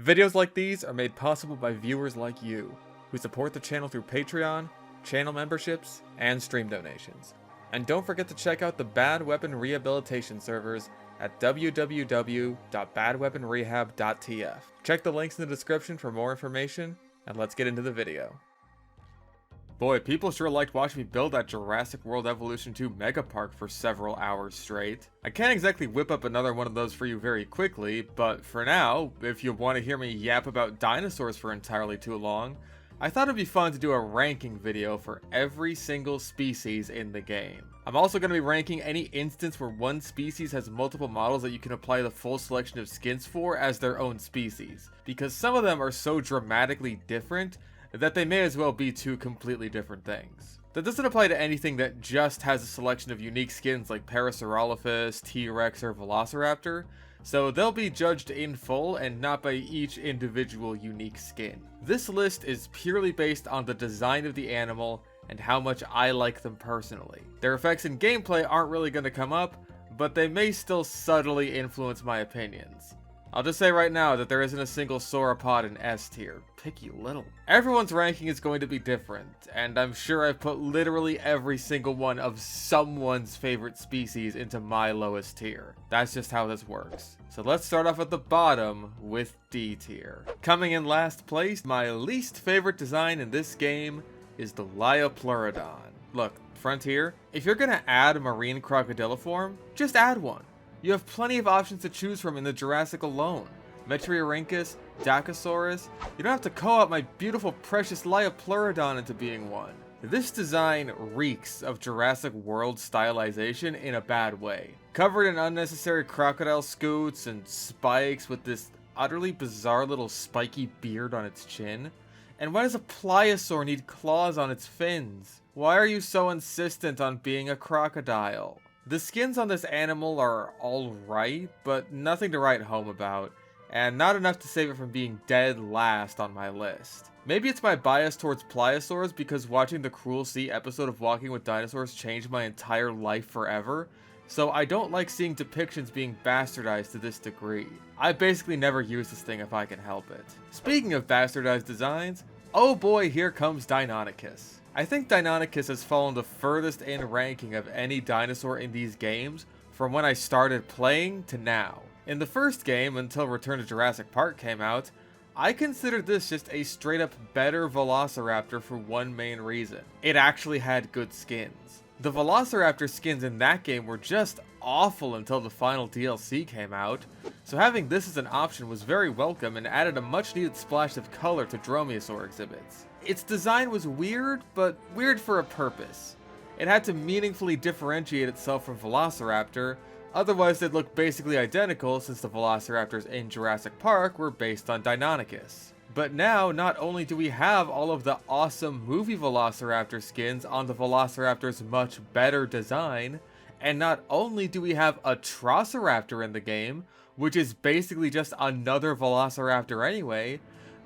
Videos like these are made possible by viewers like you, who support the channel through Patreon, channel memberships, and stream donations. And don't forget to check out the Bad Weapon Rehabilitation servers at www.badweaponrehab.tf. Check the links in the description for more information, and let's get into the video. Boy, people sure liked watching me build that Jurassic World Evolution 2 Mega Park for several hours straight. I can't exactly whip up another one of those for you very quickly, but for now, if you want to hear me yap about dinosaurs for entirely too long, I thought it'd be fun to do a ranking video for every single species in the game. I'm also going to be ranking any instance where one species has multiple models that you can apply the full selection of skins for as their own species, because some of them are so dramatically different that they may as well be two completely different things. That doesn't apply to anything that just has a selection of unique skins like Parasaurolophus, T-Rex, or Velociraptor, so they'll be judged in full and not by each individual unique skin. This list is purely based on the design of the animal and how much I like them personally. Their effects in gameplay aren't really going to come up, but they may still subtly influence my opinions. I'll just say right now that there isn't a single sauropod in S tier. Picky little. Everyone's ranking is going to be different, and I'm sure I've put literally every single one of someone's favorite species into my lowest tier. That's just how this works. So let's start off at the bottom with D tier. Coming in last place, my least favorite design in this game is the Liopleurodon. Look, Frontier, if you're gonna add a marine crocodiliform, just add one. You have plenty of options to choose from in the Jurassic alone. Metriorhynchus, Dacosaurus. You don't have to co-op my beautiful precious Liopleurodon into being one. This design reeks of Jurassic World stylization in a bad way. Covered in unnecessary crocodile scoots and spikes with this utterly bizarre little spiky beard on its chin. And why does a pliosaur need claws on its fins? Why are you so insistent on being a crocodile? The skins on this animal are alright, but nothing to write home about, and not enough to save it from being dead last on my list. Maybe it's my bias towards pliosaurs because watching the Cruel Sea episode of Walking with Dinosaurs changed my entire life forever, so I don't like seeing depictions being bastardized to this degree. I basically never use this thing if I can help it. Speaking of bastardized designs, oh boy, here comes Deinonychus. I think Deinonychus has fallen the furthest in ranking of any dinosaur in these games from when I started playing to now. In the first game, until Return to Jurassic Park came out, I considered this just a straight up better Velociraptor for one main reason. It actually had good skins. The Velociraptor skins in that game were just awful until the final DLC came out, so having this as an option was very welcome and added a much needed splash of color to Dromaeosaur exhibits. Its design was weird, but weird for a purpose. It had to meaningfully differentiate itself from Velociraptor, otherwise they'd look basically identical since the Velociraptors in Jurassic Park were based on Deinonychus. But now, not only do we have all of the awesome movie Velociraptor skins on the Velociraptor's much better design, and not only do we have a Trociraptor in the game, which is basically just another Velociraptor anyway,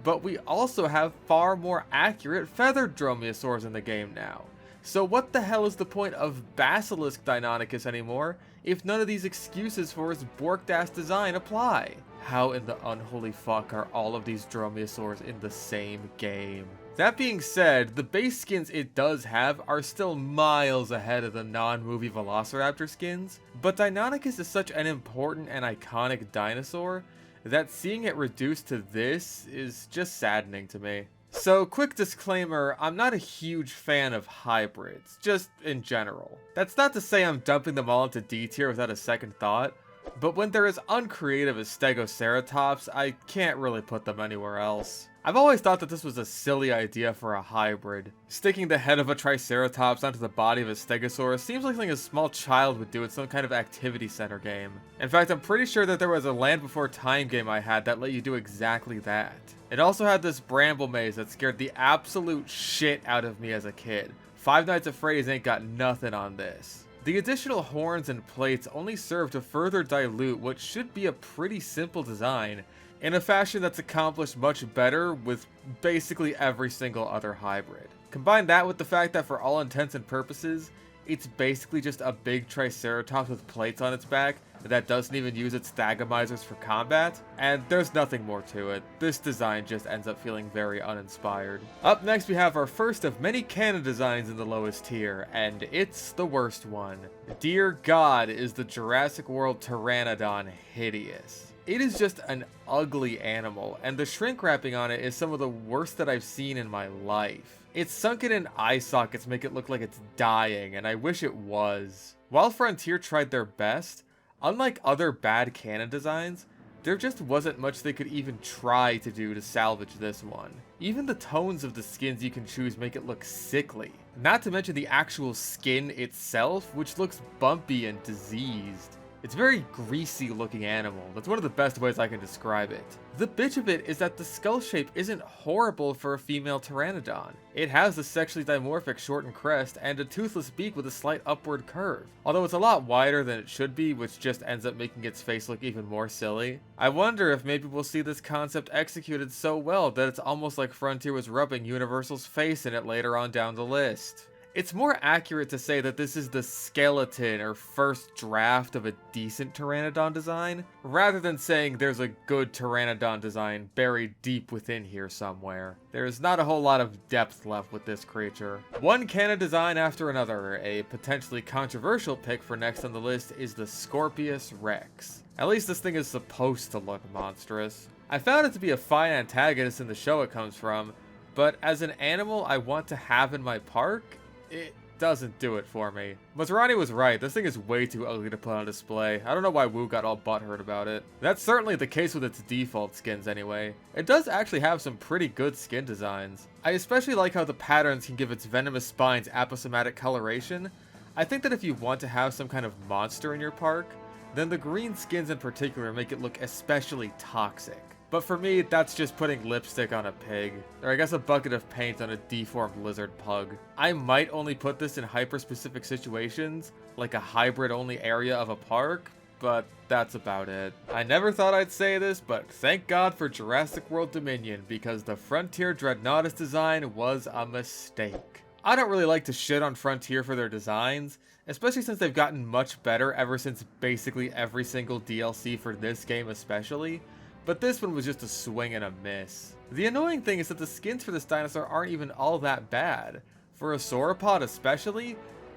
but we also have far more accurate feathered dromaeosaurs in the game now. So what the hell is the point of Basilisk Deinonychus anymore if none of these excuses for his borked-ass design apply? How in the unholy fuck are all of these dromaeosaurs in the same game? That being said, the base skins it does have are still miles ahead of the non-movie Velociraptor skins, but Deinonychus is such an important and iconic dinosaur that seeing it reduced to this is just saddening to me. So, quick disclaimer, I'm not a huge fan of hybrids, just in general. That's not to say I'm dumping them all into D tier without a second thought, but when they're as uncreative as Stegoceratops, I can't really put them anywhere else. I've always thought that this was a silly idea for a hybrid. Sticking the head of a Triceratops onto the body of a Stegosaurus seems like something a small child would do in some kind of activity center game. In fact, I'm pretty sure that there was a Land Before Time game I had that let you do exactly that. It also had this bramble maze that scared the absolute shit out of me as a kid. Five Nights at Freddy's ain't got nothing on this. The additional horns and plates only serve to further dilute what should be a pretty simple design, in a fashion that's accomplished much better with basically every single other hybrid. Combine that with the fact that for all intents and purposes, it's basically just a big Triceratops with plates on its back, that doesn't even use its thagomizers for combat, and there's nothing more to it. This design just ends up feeling very uninspired. Up next we have our first of many canon designs in the lowest tier, and it's the worst one. Dear God, is the Jurassic World Pteranodon hideous. It is just an ugly animal, and the shrink wrapping on it is some of the worst that I've seen in my life. Its sunken in eye sockets make it look like it's dying, and I wish it was. While Frontier tried their best, unlike other bad canon designs, there just wasn't much they could even try to do to salvage this one. Even the tones of the skins you can choose make it look sickly. Not to mention the actual skin itself, which looks bumpy and diseased. It's a very greasy looking animal. That's one of the best ways I can describe it. The bitch of it is that the skull shape isn't horrible for a female pteranodon. It has a sexually dimorphic shortened crest and a toothless beak with a slight upward curve. Although it's a lot wider than it should be, which just ends up making its face look even more silly. I wonder if maybe we'll see this concept executed so well that it's almost like Frontier was rubbing Universal's face in it later on down the list. It's more accurate to say that this is the skeleton or first draft of a decent Pteranodon design, rather than saying there's a good Pteranodon design buried deep within here somewhere. There's not a whole lot of depth left with this creature. One canon design after another. A potentially controversial pick for next on the list is the Scorpius Rex. At least this thing is supposed to look monstrous. I found it to be a fine antagonist in the show it comes from, but as an animal I want to have in my park, it doesn't do it for me. Mazrani was right, this thing is way too ugly to put on display. I don't know why Wu got all butthurt about it. That's certainly the case with its default skins anyway. It does actually have some pretty good skin designs. I especially like how the patterns can give its venomous spines aposematic coloration. I think that if you want to have some kind of monster in your park, then the green skins in particular make it look especially toxic. But for me, that's just putting lipstick on a pig. Or I guess a bucket of paint on a deformed lizard pug. I might only put this in hyper-specific situations, like a hybrid-only area of a park, but that's about it. I never thought I'd say this, but thank God for Jurassic World Dominion, because the Frontier Dreadnoughtus design was a mistake. I don't really like to shit on Frontier for their designs, especially since they've gotten much better ever since basically every single DLC for this game especially. But this one was just a swing and a miss. The annoying thing is that the skins for this dinosaur aren't even all that bad. For a sauropod especially,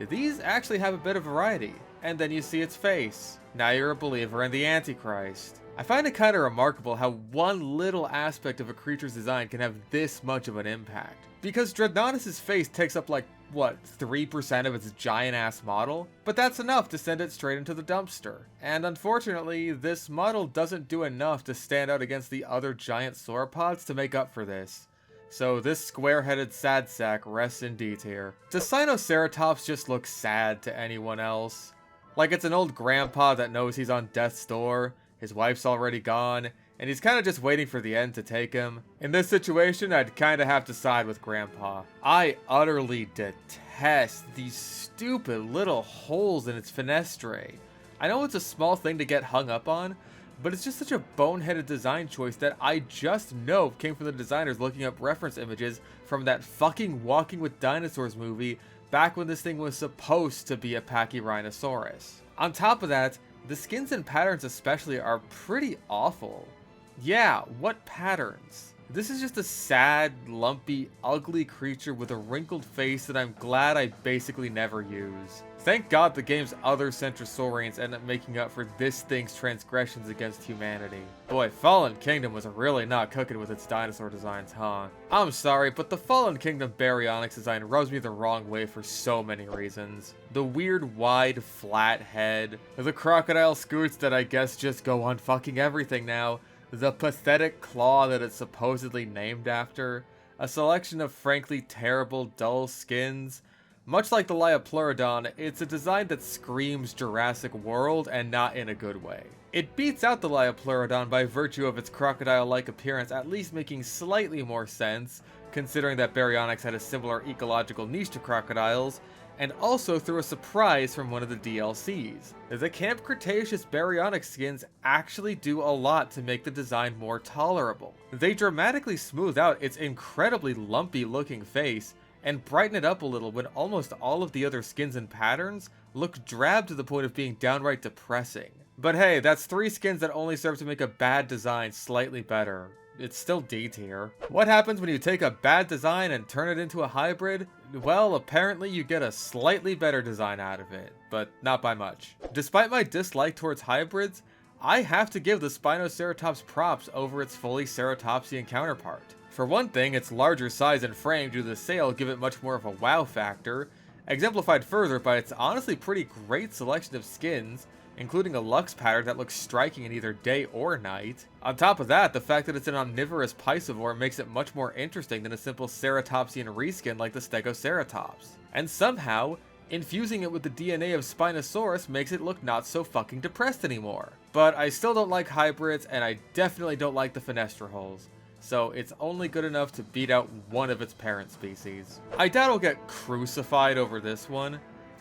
these actually have a bit of variety. And then you see its face. Now you're a believer in the Antichrist. I find it kind of remarkable how one little aspect of a creature's design can have this much of an impact. Because Dreadnoughtus' face takes up like, what, 3% of its giant-ass model? But that's enough to send it straight into the dumpster. And unfortunately, this model doesn't do enough to stand out against the other giant sauropods to make up for this. So this square-headed sad sack rests in D tier. Does Sinoceratops just look sad to anyone else? Like it's an old grandpa that knows he's on death's door, his wife's already gone, and he's kind of just waiting for the end to take him. In this situation, I'd kind of have to side with Grandpa. I utterly detest these stupid little holes in its fenestrae. I know it's a small thing to get hung up on, but it's just such a boneheaded design choice that I just know came from the designers looking up reference images from that fucking Walking with Dinosaurs movie back when this thing was supposed to be a Pachyrhinosaurus. On top of that, the skins and patterns especially are pretty awful. Yeah, what patterns? This is just a sad, lumpy, ugly creature with a wrinkled face that I'm glad I basically never use. Thank God the game's other Centrosaurians end up making up for this thing's transgressions against humanity. Boy, Fallen Kingdom was really not cooking with its dinosaur designs, huh? I'm sorry, but the Fallen Kingdom Baryonyx design rubs me the wrong way for so many reasons. The weird, wide, flat head, the crocodile scoots that I guess just go on fucking everything now, the pathetic claw that it's supposedly named after, a selection of frankly terrible, dull skins. Much like the Liopleurodon, it's a design that screams Jurassic World and not in a good way. It beats out the Liopleurodon by virtue of its crocodile-like appearance at least making slightly more sense, considering that Baryonyx had a similar ecological niche to crocodiles, and also through a surprise from one of the DLCs. The Camp Cretaceous Baryonyx skins actually do a lot to make the design more tolerable. They dramatically smooth out its incredibly lumpy looking face, and brighten it up a little when almost all of the other skins and patterns look drab to the point of being downright depressing. But hey, that's 3 skins that only serve to make a bad design slightly better. It's still D tier. What happens when you take a bad design and turn it into a hybrid? Well, apparently you get a slightly better design out of it, but not by much. Despite my dislike towards hybrids, I have to give the Spinoceratops props over its fully ceratopsian counterpart. For one thing, its larger size and frame due to the sail give it much more of a wow factor, exemplified further by its honestly pretty great selection of skins, including a Lux pattern that looks striking in either day or night. On top of that, the fact that it's an omnivorous piscivore makes it much more interesting than a simple ceratopsian reskin like the Stegoceratops. And somehow, infusing it with the DNA of Spinosaurus makes it look not so fucking depressed anymore. But I still don't like hybrids, and I definitely don't like the fenestra holes, so it's only good enough to beat out one of its parent species. I doubt I'll get crucified over this one,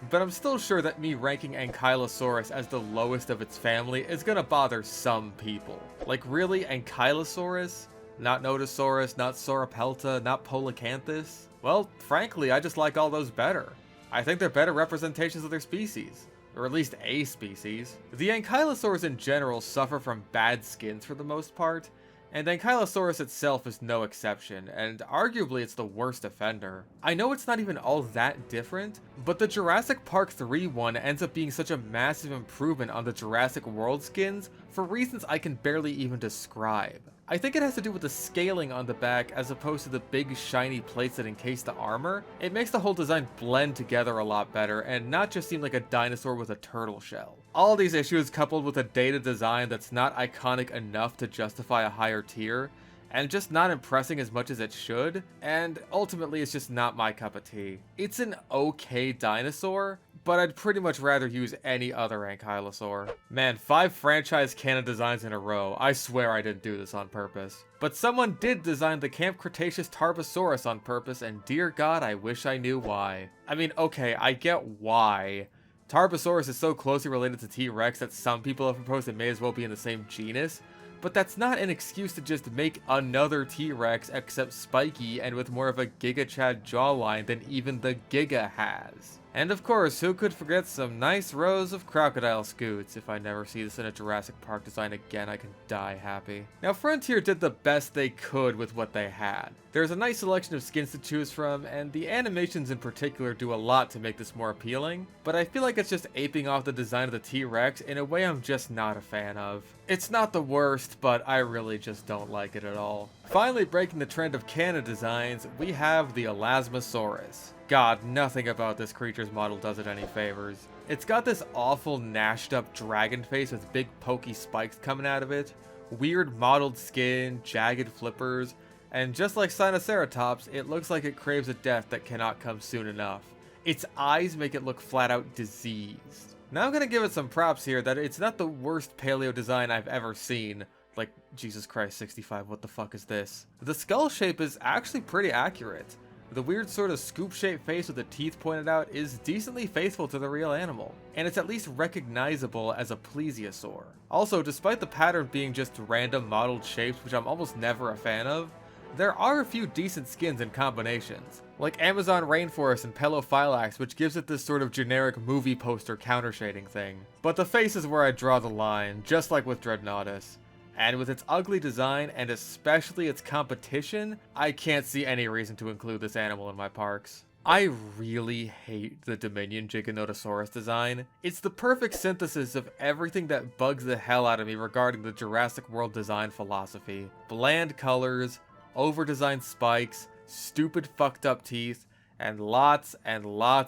but I'm still sure that me ranking Ankylosaurus as the lowest of its family is gonna bother some people. Like, really, Ankylosaurus? Not Nodosaurus, not Sauropelta, not Polacanthus? Well, frankly, I just like all those better. I think they're better representations of their species. Or at least a species. The Ankylosaurs in general suffer from bad skins for the most part, and Ankylosaurus itself is no exception, and arguably it's the worst offender. I know it's not even all that different, but the Jurassic Park 3 one ends up being such a massive improvement on the Jurassic World skins for reasons I can barely even describe. I think it has to do with the scaling on the back as opposed to the big shiny plates that encase the armor. It makes the whole design blend together a lot better and not just seem like a dinosaur with a turtle shell. All these issues coupled with a dated design that's not iconic enough to justify a higher tier, and just not impressing as much as it should, and ultimately it's just not my cup of tea. It's an okay dinosaur, but I'd pretty much rather use any other Ankylosaur. Man, 5 franchise canon designs in a row. I swear I didn't do this on purpose. But someone did design the Camp Cretaceous Tarbosaurus on purpose, and dear God, I wish I knew why. I mean, okay, I get why. Tarbosaurus is so closely related to T-Rex that some people have proposed it may as well be in the same genus, but that's not an excuse to just make another T-Rex except spiky and with more of a Giga Chad jawline than even the Giga has. And of course, who could forget some nice rows of crocodile scoots? If I never see this in a Jurassic Park design again, I can die happy. Now, Frontier did the best they could with what they had. There's a nice selection of skins to choose from, and the animations in particular do a lot to make this more appealing, but I feel like it's just aping off the design of the T-Rex in a way I'm just not a fan of. It's not the worst, but I really just don't like it at all. Finally, breaking the trend of canon designs, we have the Elasmosaurus. God, nothing about this creature's model does it any favors. It's got this awful gnashed up dragon face with big pokey spikes coming out of it, weird mottled skin, jagged flippers, and just like Sinoceratops, it looks like it craves a death that cannot come soon enough. Its eyes make it look flat out diseased. Now I'm gonna give it some props here that it's not the worst paleo design I've ever seen. Like, Jesus Christ, 65, what the fuck is this? The skull shape is actually pretty accurate. The weird sort of scoop-shaped face with the teeth pointed out is decently faithful to the real animal, and it's at least recognizable as a plesiosaur. Also, despite the pattern being just random modeled shapes, which I'm almost never a fan of, there are a few decent skins and combinations, like Amazon Rainforest and Pelophylax, which gives it this sort of generic movie poster counter-shading thing. But the face is where I draw the line, just like with Dreadnoughtus. And with its ugly design, and especially its competition, I can't see any reason to include this animal in my parks. I really hate the Dominion Giganotosaurus design. It's the perfect synthesis of everything that bugs the hell out of me regarding the Jurassic World design philosophy. Bland colors, over-designed spikes, stupid fucked up teeth, and lots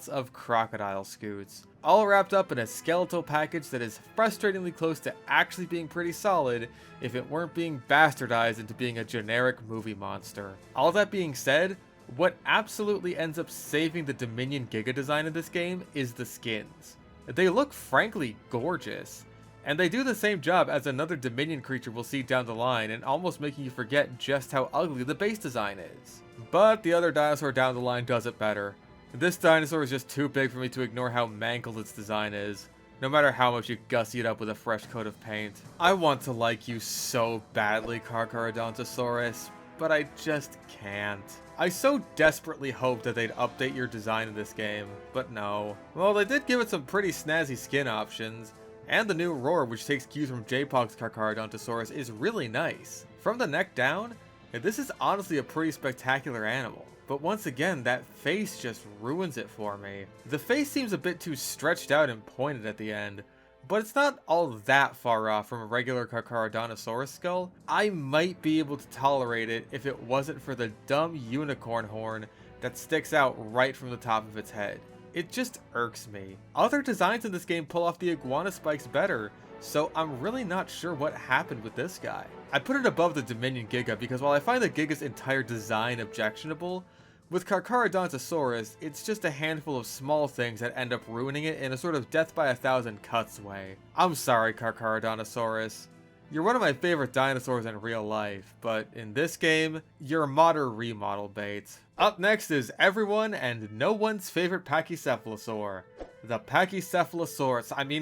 of crocodile scoots. All wrapped up in a skeletal package that is frustratingly close to actually being pretty solid if it weren't being bastardized into being a generic movie monster. All that being said, what absolutely ends up saving the Dominion Giga design in this game is the skins. They look frankly gorgeous, and they do the same job as another Dominion creature we'll see down the line and almost making you forget just how ugly the base design is. But the other dinosaur down the line does it better. This dinosaur is just too big for me to ignore how mangled its design is, no matter how much you gussy it up with a fresh coat of paint. I want to like you so badly, Carcharodontosaurus, but I just can't. I so desperately hope that they'd update your design in this game, but no. Well, they did give it some pretty snazzy skin options. And the new roar, which takes cues from J-Pog's Carcharodontosaurus, is really nice. From the neck down, this is honestly a pretty spectacular animal. But once again, that face just ruins it for me. The face seems a bit too stretched out and pointed at the end, but it's not all that far off from a regular Carcharodontosaurus skull. I might be able to tolerate it if it wasn't for the dumb unicorn horn that sticks out right from the top of its head. It just irks me. Other designs in this game pull off the iguana spikes better, so I'm really not sure what happened with this guy. I put it above the Dominion Giga because while I find the Giga's entire design objectionable, with Carcharodontosaurus, it's just a handful of small things that end up ruining it in a sort of death by a thousand cuts way. I'm sorry, Carcharodontosaurus. You're one of my favorite dinosaurs in real life, but in this game, you're modder remodel bait. Up next is everyone and no one's favorite Pachycephalosaur. The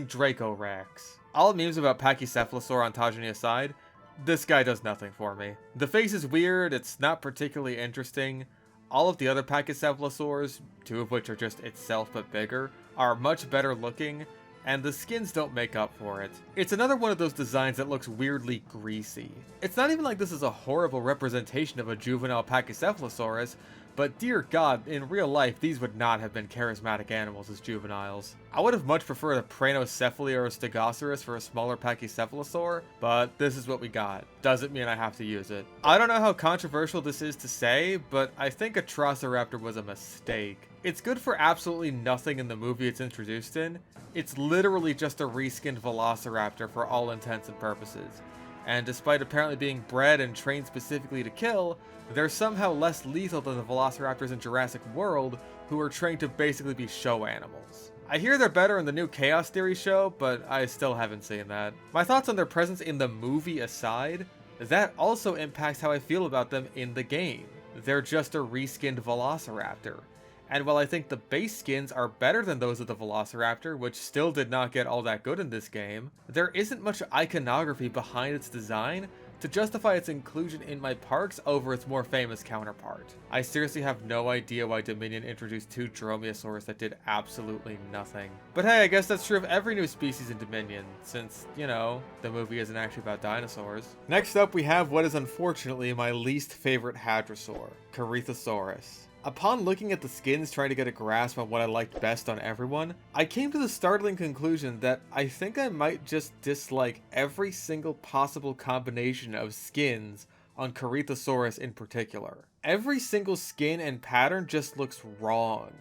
Dracorex. All memes about Pachycephalosaur ontogeny aside, this guy does nothing for me. The face is weird, it's not particularly interesting. All of the other Pachycephalosaurs, two of which are just itself but bigger, are much better looking, and the skins don't make up for it. It's another one of those designs that looks weirdly greasy. It's not even like this is a horrible representation of a juvenile Pachycephalosaurus, but dear god, in real life these would not have been charismatic animals as juveniles. I would have much preferred a Pranocephaly or a Stegosaurus for a smaller Pachycephalosaur, but this is what we got. Doesn't mean I have to use it. I don't know how controversial this is to say, but I think Atrociraptor was a mistake. It's good for absolutely nothing in the movie it's introduced in. It's literally just a reskinned Velociraptor for all intents and purposes. And despite apparently being bred and trained specifically to kill, they're somehow less lethal than the Velociraptors in Jurassic World, who are trained to basically be show animals. I hear they're better in the new Chaos Theory show, but I still haven't seen that. My thoughts on their presence in the movie aside, that also impacts how I feel about them in the game. They're just a reskinned Velociraptor. And while I think the base skins are better than those of the Velociraptor, which still did not get all that good in this game, there isn't much iconography behind its design to justify its inclusion in my parks over its more famous counterpart. I seriously have no idea why Dominion introduced two Dromaeosaurs that did absolutely nothing. But hey, I guess that's true of every new species in Dominion, since, you know, the movie isn't actually about dinosaurs. Next up we have what is unfortunately my least favorite hadrosaur, Corythosaurus. Upon looking at the skins trying to get a grasp on what I liked best on everyone, I came to the startling conclusion that I think I might just dislike every single possible combination of skins on Corythosaurus in particular. Every single skin and pattern just looks wrong.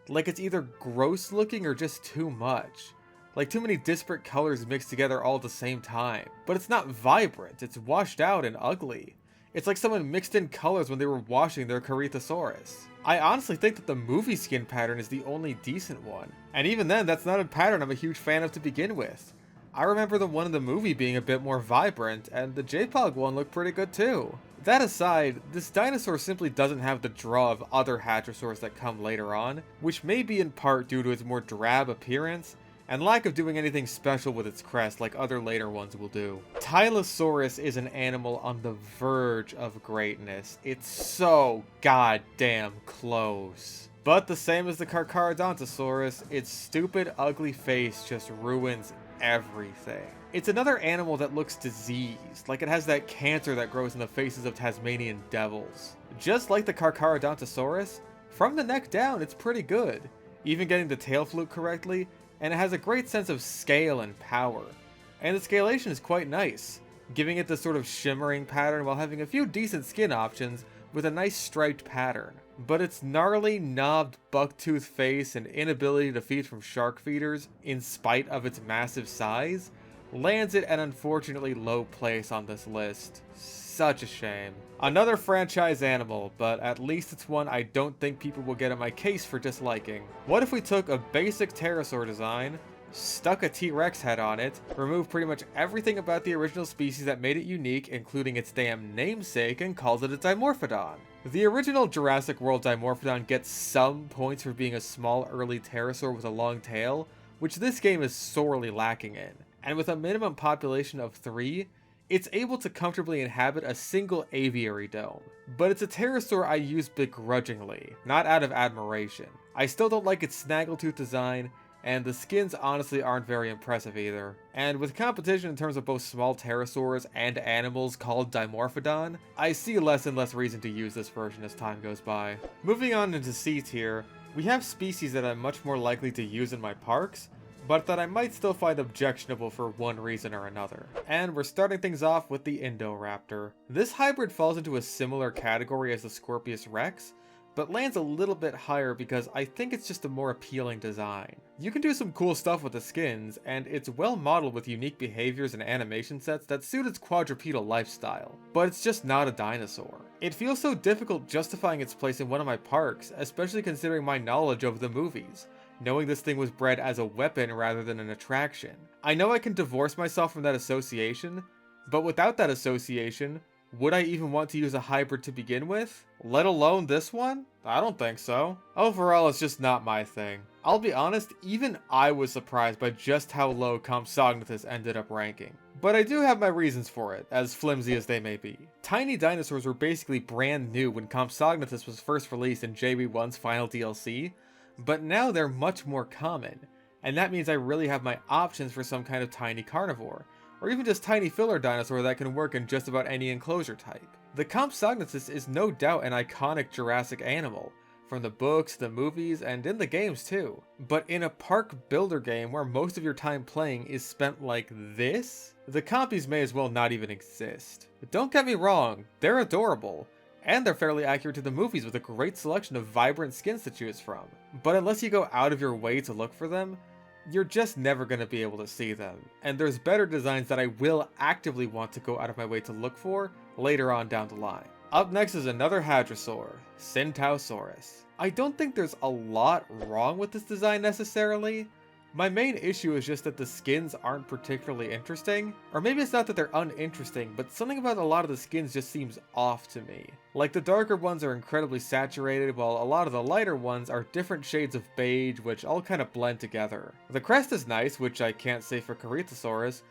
Like it's either gross looking or just too much. Like too many disparate colors mixed together all at the same time. But it's not vibrant, it's washed out and ugly. It's like someone mixed in colors when they were washing their Corythosaurus. I honestly think that the movie skin pattern is the only decent one. And even then, that's not a pattern I'm a huge fan of to begin with. I remember the one in the movie being a bit more vibrant, and the J-Pog one looked pretty good too. That aside, this dinosaur simply doesn't have the draw of other hadrosaurs that come later on, which may be in part due to its more drab appearance, and lack of doing anything special with its crest like other later ones will do. Tylosaurus is an animal on the verge of greatness. It's so goddamn close. But the same as the Carcharodontosaurus, its stupid, ugly face just ruins everything. It's another animal that looks diseased, like it has that cancer that grows in the faces of Tasmanian devils. Just like the Carcharodontosaurus, from the neck down it's pretty good, even getting the tail flute correctly, and it has a great sense of scale and power. And the scalation is quite nice, giving it this sort of shimmering pattern while having a few decent skin options with a nice striped pattern. But its gnarly, knobbed, bucktooth face and inability to feed from shark feeders, in spite of its massive size, lands it an unfortunately low place on this list. Such a shame. Another franchise animal, but at least it's one I don't think people will get in my case for disliking. What if we took a basic pterosaur design, stuck a T-Rex head on it, removed pretty much everything about the original species that made it unique, including its damn namesake, and called it a Dimorphodon? The original Jurassic World Dimorphodon gets some points for being a small early pterosaur with a long tail, which this game is sorely lacking in. And with a minimum population of 3, it's able to comfortably inhabit a single aviary dome. But it's a pterosaur I use begrudgingly, not out of admiration. I still don't like its snaggletooth design, and the skins honestly aren't very impressive either. And with competition in terms of both small pterosaurs and animals called Dimorphodon, I see less and less reason to use this version as time goes by. Moving on into C tier, we have species that I'm much more likely to use in my parks, but that I might still find objectionable for one reason or another. And we're starting things off with the Indoraptor. This hybrid falls into a similar category as the Scorpius Rex, but lands a little bit higher because I think it's just a more appealing design. You can do some cool stuff with the skins, and it's well modeled with unique behaviors and animation sets that suit its quadrupedal lifestyle, but it's just not a dinosaur. It feels so difficult justifying its place in one of my parks, especially considering my knowledge of the movies, knowing this thing was bred as a weapon rather than an attraction. I know I can divorce myself from that association, but without that association, would I even want to use a hybrid to begin with? Let alone this one? I don't think so. Overall, it's just not my thing. I'll be honest, even I was surprised by just how low Compsognathus ended up ranking. But I do have my reasons for it, as flimsy as they may be. Tiny dinosaurs were basically brand new when Compsognathus was first released in JB1's final DLC, but now they're much more common, and that means I really have my options for some kind of tiny carnivore, or even just tiny filler dinosaur that can work in just about any enclosure type. The Compsognathus is no doubt an iconic Jurassic animal, from the books, the movies, and in the games too. But in a park builder game where most of your time playing is spent like this, the compies may as well not even exist. Don't get me wrong, they're adorable, and they're fairly accurate to the movies with a great selection of vibrant skins to choose from. But unless you go out of your way to look for them, you're just never going to be able to see them, and there's better designs that I will actively want to go out of my way to look for later on down the line. Up next is another hadrosaur, Centausaurus. I don't think there's a lot wrong with this design necessarily. My main issue is just that the skins aren't particularly interesting, or maybe it's not that they're uninteresting, but something about a lot of the skins just seems off to me. Like the darker ones are incredibly saturated, while a lot of the lighter ones are different shades of beige, which all kind of blend together. The crest is nice, which I can't say for Corythosaurus,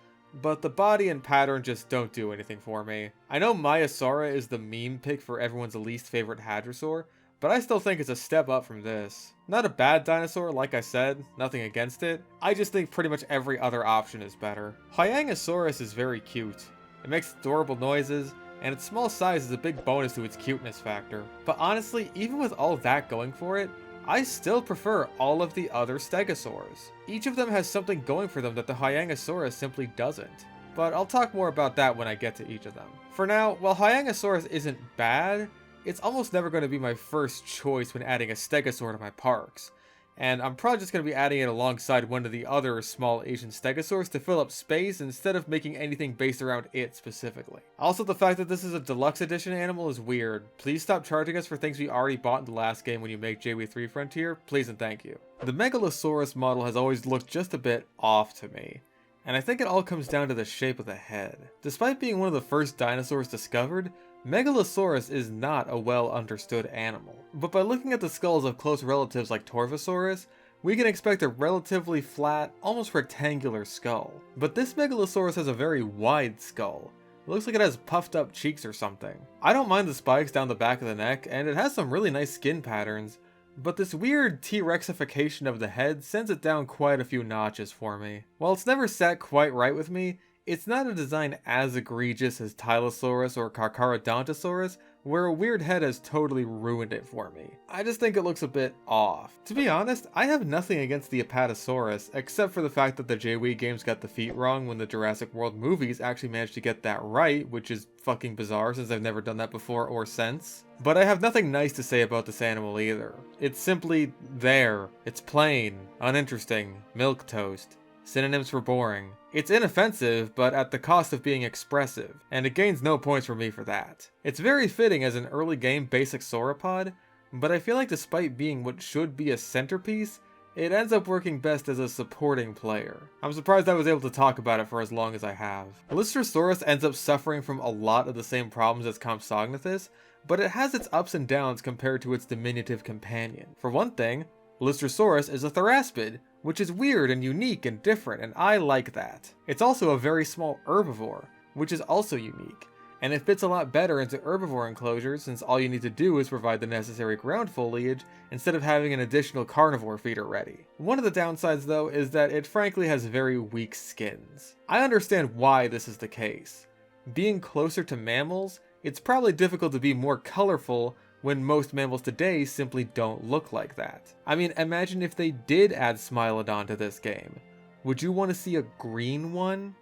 but the body and pattern just don't do anything for me. I know Maiasaura is the meme pick for everyone's least favorite hadrosaur, but I still think it's a step up from this. Not a bad dinosaur, like I said, nothing against it. I just think pretty much every other option is better. Hyangosaurus is very cute. It makes adorable noises, and its small size is a big bonus to its cuteness factor. But honestly, even with all that going for it, I still prefer all of the other stegosaurs. Each of them has something going for them that the Hyangosaurus simply doesn't. But I'll talk more about that when I get to each of them. For now, while Hyangosaurus isn't bad, it's almost never going to be my first choice when adding a stegosaur to my parks, and I'm probably just going to be adding it alongside one of the other small Asian stegosaurs to fill up space instead of making anything based around it specifically. Also, the fact that this is a deluxe edition animal is weird. Please stop charging us for things we already bought in the last game when you make JW3 Frontier, please and thank you. The Megalosaurus model has always looked just a bit off to me, and I think it all comes down to the shape of the head. Despite being one of the first dinosaurs discovered, Megalosaurus is not a well understood animal, but by looking at the skulls of close relatives like Torvosaurus, we can expect a relatively flat, almost rectangular skull. But this Megalosaurus has a very wide skull. It looks like it has puffed up cheeks or something. I don't mind the spikes down the back of the neck, and it has some really nice skin patterns, but this weird T-Rexification of the head sends it down quite a few notches for me. While it's never sat quite right with me, it's not a design as egregious as Tylosaurus or Carcharodontosaurus, where a weird head has totally ruined it for me. I just think it looks a bit off. To be honest, I have nothing against the Apatosaurus, except for the fact that the JW games got the feet wrong when the Jurassic World movies actually managed to get that right, which is fucking bizarre since I've never done that before or since. But I have nothing nice to say about this animal either. It's simply there. It's plain, uninteresting, milquetoast. Synonyms for boring. It's inoffensive, but at the cost of being expressive, and it gains no points from me for that. It's very fitting as an early game basic sauropod, but I feel like despite being what should be a centerpiece, it ends up working best as a supporting player. I'm surprised I was able to talk about it for as long as I have. Lystrosaurus ends up suffering from a lot of the same problems as Compsognathus, but it has its ups and downs compared to its diminutive companion. For one thing, Lystrosaurus is a theraspid, which is weird and unique and different, and I like that. It's also a very small herbivore, which is also unique, and it fits a lot better into herbivore enclosures since all you need to do is provide the necessary ground foliage instead of having an additional carnivore feeder ready. One of the downsides though is that it frankly has very weak skins. I understand why this is the case. Being closer to mammals, it's probably difficult to be more colorful when most mammals today simply don't look like that. I mean, imagine if they did add Smilodon to this game. Would you want to see a green one?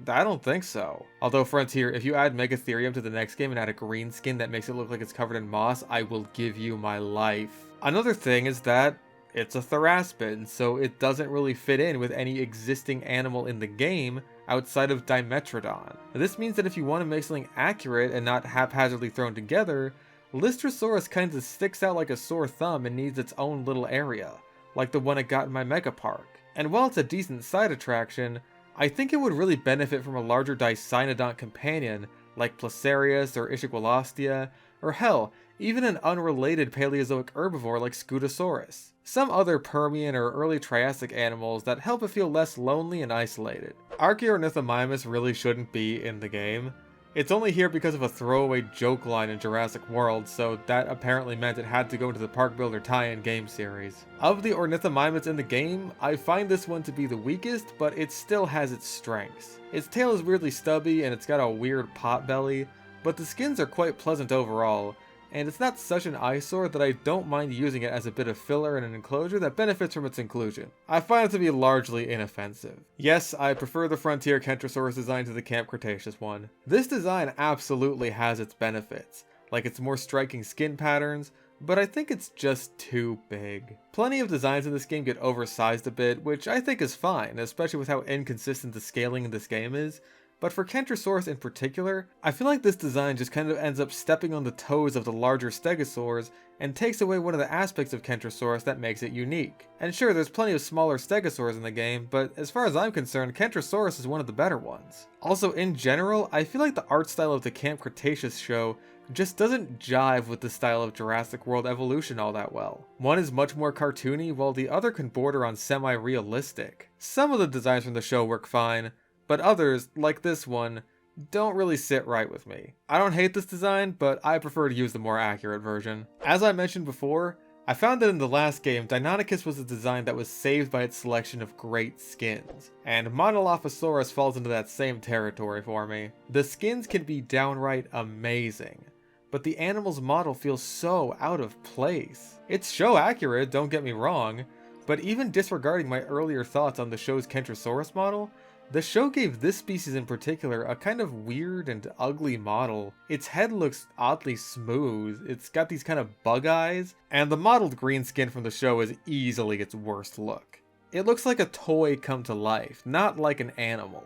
I don't think so. Although Frontier, if you add Megatherium to the next game and add a green skin that makes it look like it's covered in moss, I will give you my life. Another thing is that it's a Theraspid, so it doesn't really fit in with any existing animal in the game outside of Dimetrodon. This means that if you want to make something accurate and not haphazardly thrown together, Lystrosaurus kinda sticks out like a sore thumb and needs its own little area, like the one it got in my Mega Park. And while it's a decent side attraction, I think it would really benefit from a larger Dicynodont companion like Placerius or Ischigualastia, or hell, even an unrelated Paleozoic herbivore like Scutosaurus. Some other Permian or early Triassic animals that help it feel less lonely and isolated. Archaeornithomimus really shouldn't be in the game. It's only here because of a throwaway joke line in Jurassic World, so that apparently meant it had to go into the Park Builder tie-in game series. Of the Ornithomimus in the game, I find this one to be the weakest, but it still has its strengths. Its tail is weirdly stubby and it's got a weird pot belly, but the skins are quite pleasant overall, and it's not such an eyesore that I don't mind using it as a bit of filler in an enclosure that benefits from its inclusion. I find it to be largely inoffensive. Yes, I prefer the Frontier Kentrosaurus design to the Camp Cretaceous one. This design absolutely has its benefits, like its more striking skin patterns, but I think it's just too big. Plenty of designs in this game get oversized a bit, which I think is fine, especially with how inconsistent the scaling in this game is. But for Kentrosaurus in particular, I feel like this design just kind of ends up stepping on the toes of the larger Stegosaurs and takes away one of the aspects of Kentrosaurus that makes it unique. And sure, there's plenty of smaller Stegosaurs in the game, but as far as I'm concerned, Kentrosaurus is one of the better ones. Also, in general, I feel like the art style of the Camp Cretaceous show just doesn't jive with the style of Jurassic World Evolution all that well. One is much more cartoony, while the other can border on semi-realistic. Some of the designs from the show work fine, but others, like this one, don't really sit right with me. I don't hate this design, but I prefer to use the more accurate version. As I mentioned before, I found that in the last game, Deinonychus was a design that was saved by its selection of great skins, and Monolophosaurus falls into that same territory for me. The skins can be downright amazing, but the animal's model feels so out of place. It's show accurate, don't get me wrong, but even disregarding my earlier thoughts on the show's Kentrosaurus model, the show gave this species in particular a kind of weird and ugly model. Its head looks oddly smooth, it's got these kind of bug eyes, and the modeled green skin from the show is easily its worst look. It looks like a toy come to life, not like an animal,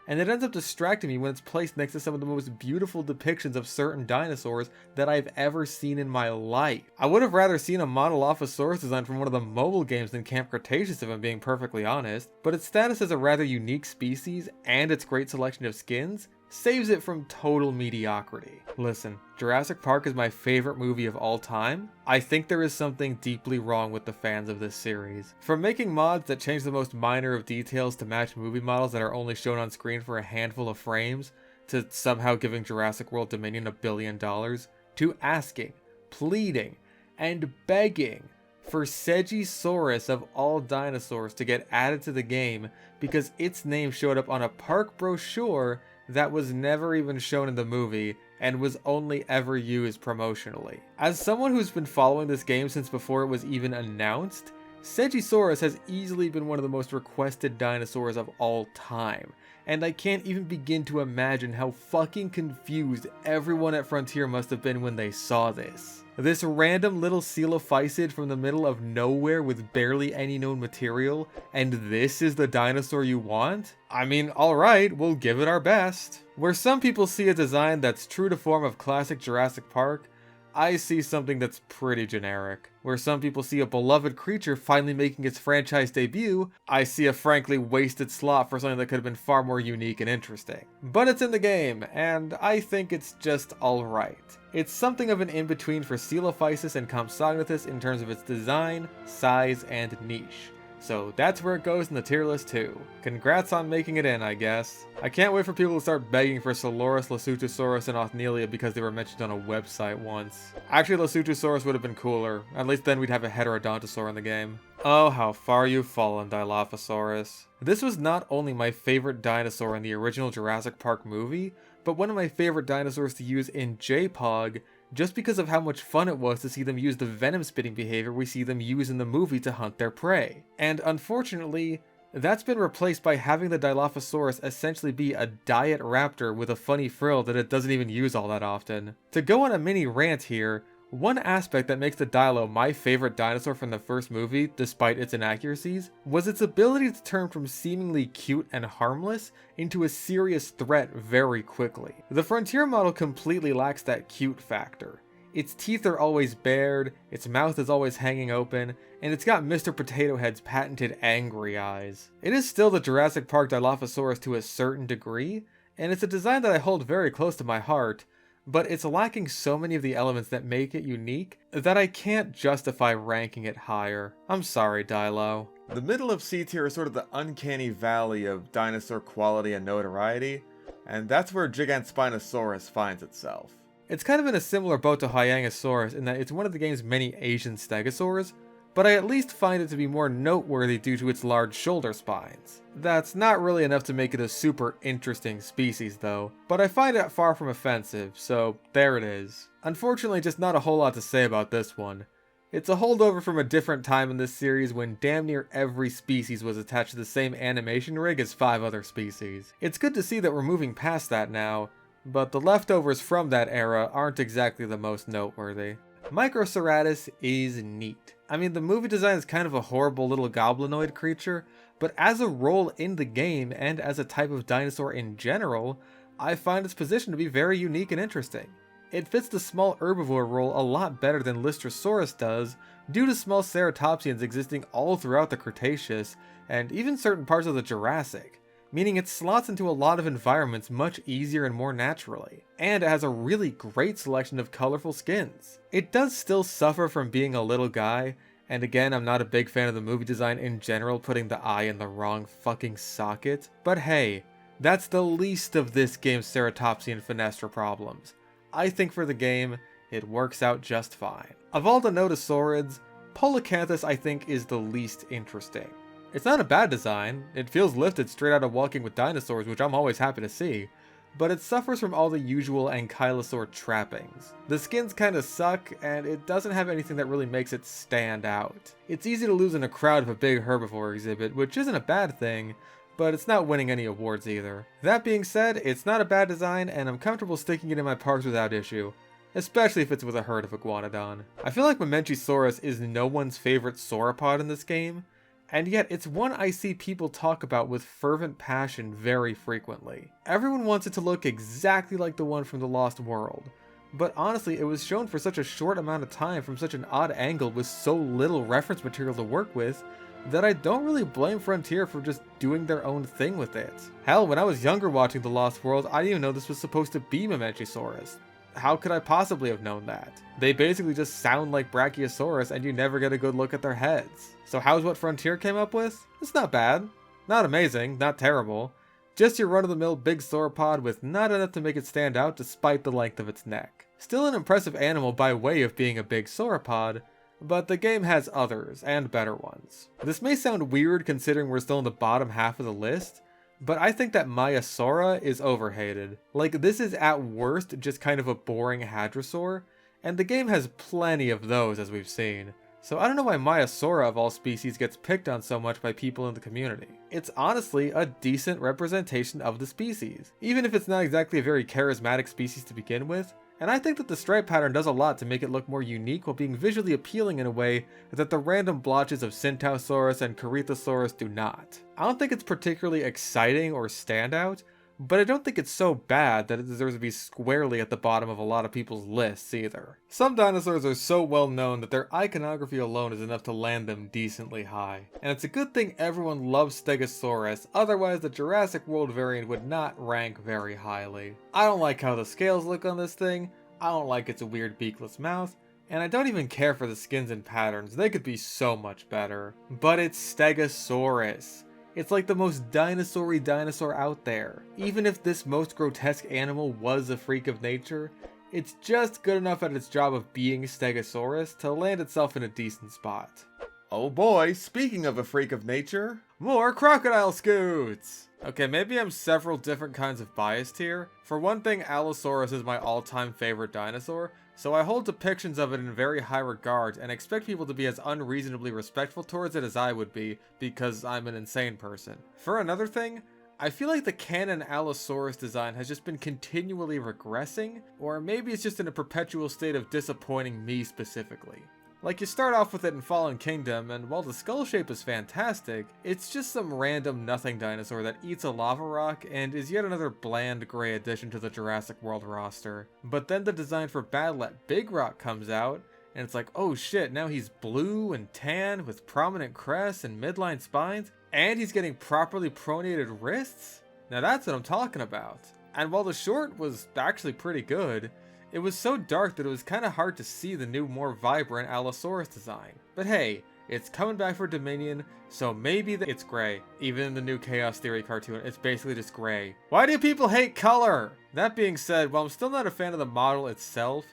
and it ends up distracting me when it's placed next to some of the most beautiful depictions of certain dinosaurs that I've ever seen in my life. I would have rather seen a Monolophosaurus design from one of the mobile games than Camp Cretaceous if I'm being perfectly honest, but its status as a rather unique species and its great selection of skins saves it from total mediocrity. Listen, Jurassic Park is my favorite movie of all time. I think there is something deeply wrong with the fans of this series. From making mods that change the most minor of details to match movie models that are only shown on screen for a handful of frames, to somehow giving Jurassic World Dominion $1 billion, to asking, pleading, and begging for Segisaurus of all dinosaurs to get added to the game because its name showed up on a park brochure that was never even shown in the movie and was only ever used promotionally. As someone who's been following this game since before it was even announced, Segisaurus has easily been one of the most requested dinosaurs of all time, and I can't even begin to imagine how fucking confused everyone at Frontier must have been when they saw this. This random little coelophysid from the middle of nowhere with barely any known material, and this is the dinosaur you want? I mean, alright, we'll give it our best. Where some people see a design that's true to form of classic Jurassic Park, I see something that's pretty generic. Where some people see a beloved creature finally making its franchise debut, I see a frankly wasted slot for something that could have been far more unique and interesting. But it's in the game, and I think it's just alright. It's something of an in-between for Coelophysis and Compsognathus in terms of its design, size, and niche. So that's where it goes in the tier list too. Congrats on making it in, I guess. I can't wait for people to start begging for Soloris, Lasutosaurus, and Othnielia because they were mentioned on a website once. Actually, Lasutosaurus would have been cooler. At least then we'd have a Heterodontosaur in the game. Oh, how far you've fallen, Dilophosaurus. This was not only my favorite dinosaur in the original Jurassic Park movie, but one of my favorite dinosaurs to use in JPOG, just because of how much fun it was to see them use the venom spitting behavior we see them use in the movie to hunt their prey. And unfortunately, that's been replaced by having the Dilophosaurus essentially be a diet raptor with a funny frill that it doesn't even use all that often. To go on a mini rant here, one aspect that makes the Dilo my favorite dinosaur from the first movie, despite its inaccuracies, was its ability to turn from seemingly cute and harmless into a serious threat very quickly. The Frontier model completely lacks that cute factor. Its teeth are always bared, its mouth is always hanging open, and it's got Mr. Potato Head's patented angry eyes. It is still the Jurassic Park Dilophosaurus to a certain degree, and it's a design that I hold very close to my heart, but it's lacking so many of the elements that make it unique that I can't justify ranking it higher. I'm sorry, Dilo. The middle of C tier is sort of the uncanny valley of dinosaur quality and notoriety, and that's where Gigantspinosaurus finds itself. It's kind of in a similar boat to Hyangosaurus in that it's one of the game's many Asian stegosaurs, but I at least find it to be more noteworthy due to its large shoulder spines. That's not really enough to make it a super interesting species though, but I find it far from offensive, so there it is. Unfortunately, just not a whole lot to say about this one. It's a holdover from a different time in this series when damn near every species was attached to the same animation rig as 5 other species. It's good to see that we're moving past that now, but the leftovers from that era aren't exactly the most noteworthy. Microceratus is neat. I mean, the movie design is kind of a horrible little goblinoid creature, but as a role in the game and as a type of dinosaur in general, I find its position to be very unique and interesting. It fits the small herbivore role a lot better than Lystrosaurus does, due to small ceratopsians existing all throughout the Cretaceous, and even certain parts of the Jurassic, meaning it slots into a lot of environments much easier and more naturally. And it has a really great selection of colorful skins. It does still suffer from being a little guy, and again, I'm not a big fan of the movie design in general, putting the eye in the wrong fucking socket, but hey, that's the least of this game's ceratopsian Fenestra problems. I think for the game, it works out just fine. Of all the Nodosaurids, Polacanthus I think is the least interesting. It's not a bad design, it feels lifted straight out of Walking with Dinosaurs, which I'm always happy to see, but it suffers from all the usual Ankylosaur trappings. The skins kinda suck, and it doesn't have anything that really makes it stand out. It's easy to lose in a crowd of a big herbivore exhibit, which isn't a bad thing, but it's not winning any awards either. That being said, it's not a bad design, and I'm comfortable sticking it in my parks without issue, especially if it's with a herd of Iguanodon. I feel like Mamenchisaurus is no one's favorite sauropod in this game, and yet it's one I see people talk about with fervent passion very frequently. Everyone wants it to look exactly like the one from The Lost World, but honestly it was shown for such a short amount of time from such an odd angle with so little reference material to work with, that I don't really blame Frontier for just doing their own thing with it. Hell, when I was younger watching The Lost World, I didn't even know this was supposed to be Mamenchisaurus. How could I possibly have known that? They basically just sound like Brachiosaurus and you never get a good look at their heads. So how's what Frontier came up with? It's not bad. Not amazing, not terrible. Just your run-of-the-mill big sauropod with not enough to make it stand out despite the length of its neck. Still an impressive animal by way of being a big sauropod, but the game has others, and better ones. This may sound weird considering we're still in the bottom half of the list, but I think that Maiasaura is overhated. Like, this is at worst just kind of a boring hadrosaur, and the game has plenty of those as we've seen. So I don't know why Maiasaura of all species gets picked on so much by people in the community. It's honestly a decent representation of the species, even if it's not exactly a very charismatic species to begin with, and I think that the stripe pattern does a lot to make it look more unique while being visually appealing in a way that the random blotches of Syntausaurus and Corythosaurus do not. I don't think it's particularly exciting or standout, but I don't think it's so bad that it deserves to be squarely at the bottom of a lot of people's lists either. Some dinosaurs are so well known that their iconography alone is enough to land them decently high. And it's a good thing everyone loves Stegosaurus, otherwise the Jurassic World variant would not rank very highly. I don't like how the scales look on this thing, I don't like its weird beakless mouth, And I don't even care for the skins and patterns, they could be so much better. But it's Stegosaurus. It's like the most dinosaur-y dinosaur out there. Even if this most grotesque animal was a freak of nature, it's just good enough at its job of being Stegosaurus to land itself in a decent spot. Oh boy, speaking of a freak of nature, more crocodile scoots! Okay, maybe I'm several different kinds of biased here. For one thing, Allosaurus is my all-time favorite dinosaur, so I hold depictions of it in very high regard and expect people to be as unreasonably respectful towards it as I would be, because I'm an insane person. For another thing, I feel like the canon Allosaurus design has just been continually regressing, or maybe it's just in a perpetual state of disappointing me specifically. Like, you start off with it in Fallen Kingdom, and while the skull shape is fantastic, it's just some random nothing dinosaur that eats a lava rock and is yet another bland gray addition to the Jurassic World roster. But then the design for Battle at Big Rock comes out, and it's like, oh shit, now he's blue and tan with prominent crests and midline spines, and he's getting properly pronated wrists? Now that's what I'm talking about. And while the short was actually pretty good, it was so dark that it was kind of hard to see the new, more vibrant Allosaurus design. But hey, it's coming back for Dominion, so maybe it's gray. Even in the new Chaos Theory cartoon, it's basically just gray. Why do people hate color? That being said, while I'm still not a fan of the model itself,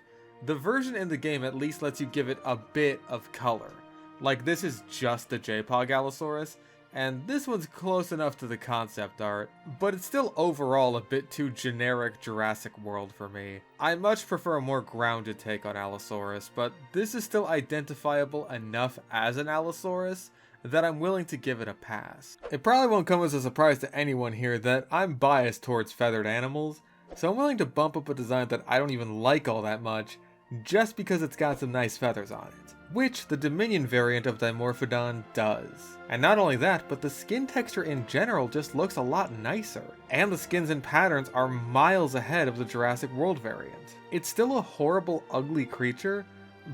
the version in the game at least lets you give it a bit of color. Like, this is just the JPOG Allosaurus, and this one's close enough to the concept art, but it's still overall a bit too generic Jurassic World for me. I much prefer a more grounded take on Allosaurus, but this is still identifiable enough as an Allosaurus that I'm willing to give it a pass. It probably won't come as a surprise to anyone here that I'm biased towards feathered animals, so I'm willing to bump up a design that I don't even like all that much, just because it's got some nice feathers on it, which the Dominion variant of Dimorphodon does. And not only that, but the skin texture in general just looks a lot nicer, and the skins and patterns are miles ahead of the Jurassic World variant. It's still a horrible, ugly creature,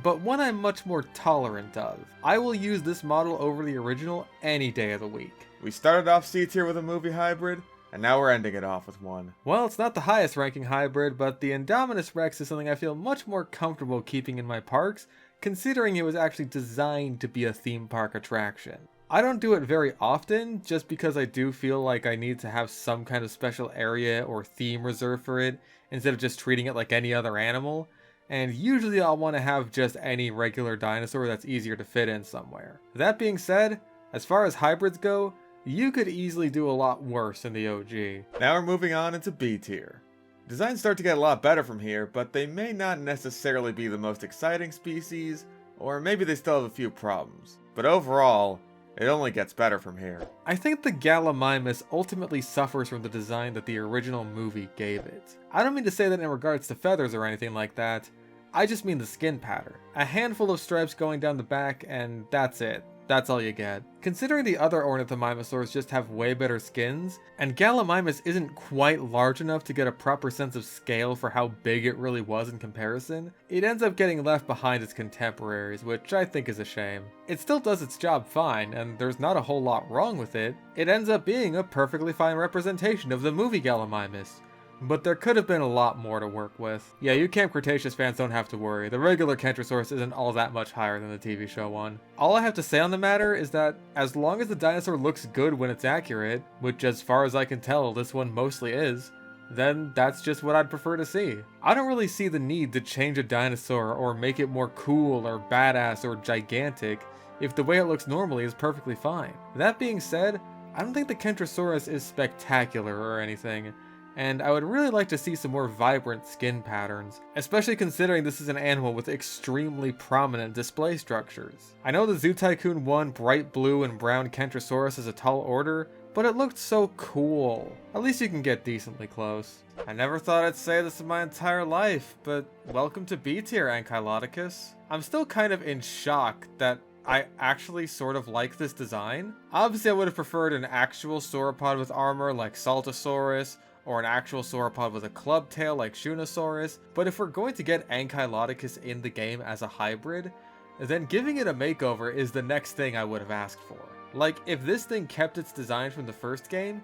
but one I'm much more tolerant of. I will use this model over the original any day of the week. We started off C tier with a movie hybrid, and now we're ending it off with one. Well, it's not the highest ranking hybrid, but the Indominus Rex is something I feel much more comfortable keeping in my parks, considering it was actually designed to be a theme park attraction. I don't do it very often, just because I do feel like I need to have some kind of special area or theme reserved for it, instead of just treating it like any other animal, and usually I'll want to have just any regular dinosaur that's easier to fit in somewhere. That being said, as far as hybrids go, you could easily do a lot worse in the OG. Now we're moving on into B tier. Designs start to get a lot better from here, but they may not necessarily be the most exciting species, or maybe they still have a few problems. But overall, it only gets better from here. I think the Gallimimus ultimately suffers from the design that the original movie gave it. I don't mean to say that in regards to feathers or anything like that, I just mean the skin pattern. A handful of stripes going down the back, and that's it. That's all you get. Considering the other ornithomimosaurs just have way better skins, and Gallimimus isn't quite large enough to get a proper sense of scale for how big it really was in comparison, it ends up getting left behind its contemporaries, which I think is a shame. It still does its job fine, and there's not a whole lot wrong with it. It ends up being a perfectly fine representation of the movie Gallimimus. But there could have been a lot more to work with. Yeah, you Camp Cretaceous fans don't have to worry. The regular Kentrosaurus isn't all that much higher than the TV show one. All I have to say on the matter is that as long as the dinosaur looks good when it's accurate, which as far as I can tell this one mostly is, then that's just what I'd prefer to see. I don't really see the need to change a dinosaur or make it more cool or badass or gigantic if the way it looks normally is perfectly fine. That being said, I don't think the Kentrosaurus is spectacular or anything, and I would really like to see some more vibrant skin patterns, especially considering this is an animal with extremely prominent display structures. I know the Zoo Tycoon 1 bright blue and brown Kentrosaurus is a tall order, but it looked so cool. At least you can get decently close. I never thought I'd say this in my entire life, but welcome to B tier, Ankylodocus. I'm still kind of in shock that I actually sort of like this design. Obviously I would have preferred an actual sauropod with armor like Saltosaurus, or an actual sauropod with a club tail like Shunosaurus, but if we're going to get Ankylodocus in the game as a hybrid, then giving it a makeover is the next thing I would have asked for. Like, if this thing kept its design from the first game,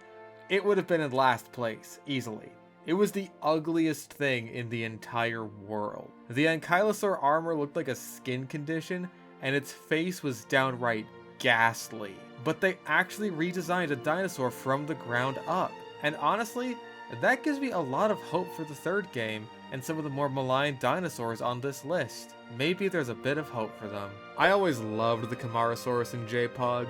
it would have been in last place, easily. It was the ugliest thing in the entire world. The ankylosaur armor looked like a skin condition, and its face was downright ghastly. But they actually redesigned a dinosaur from the ground up. And honestly, that gives me a lot of hope for the third game and some of the more maligned dinosaurs on this list. Maybe there's a bit of hope for them. I always loved the Camarasaurus in J-Pog.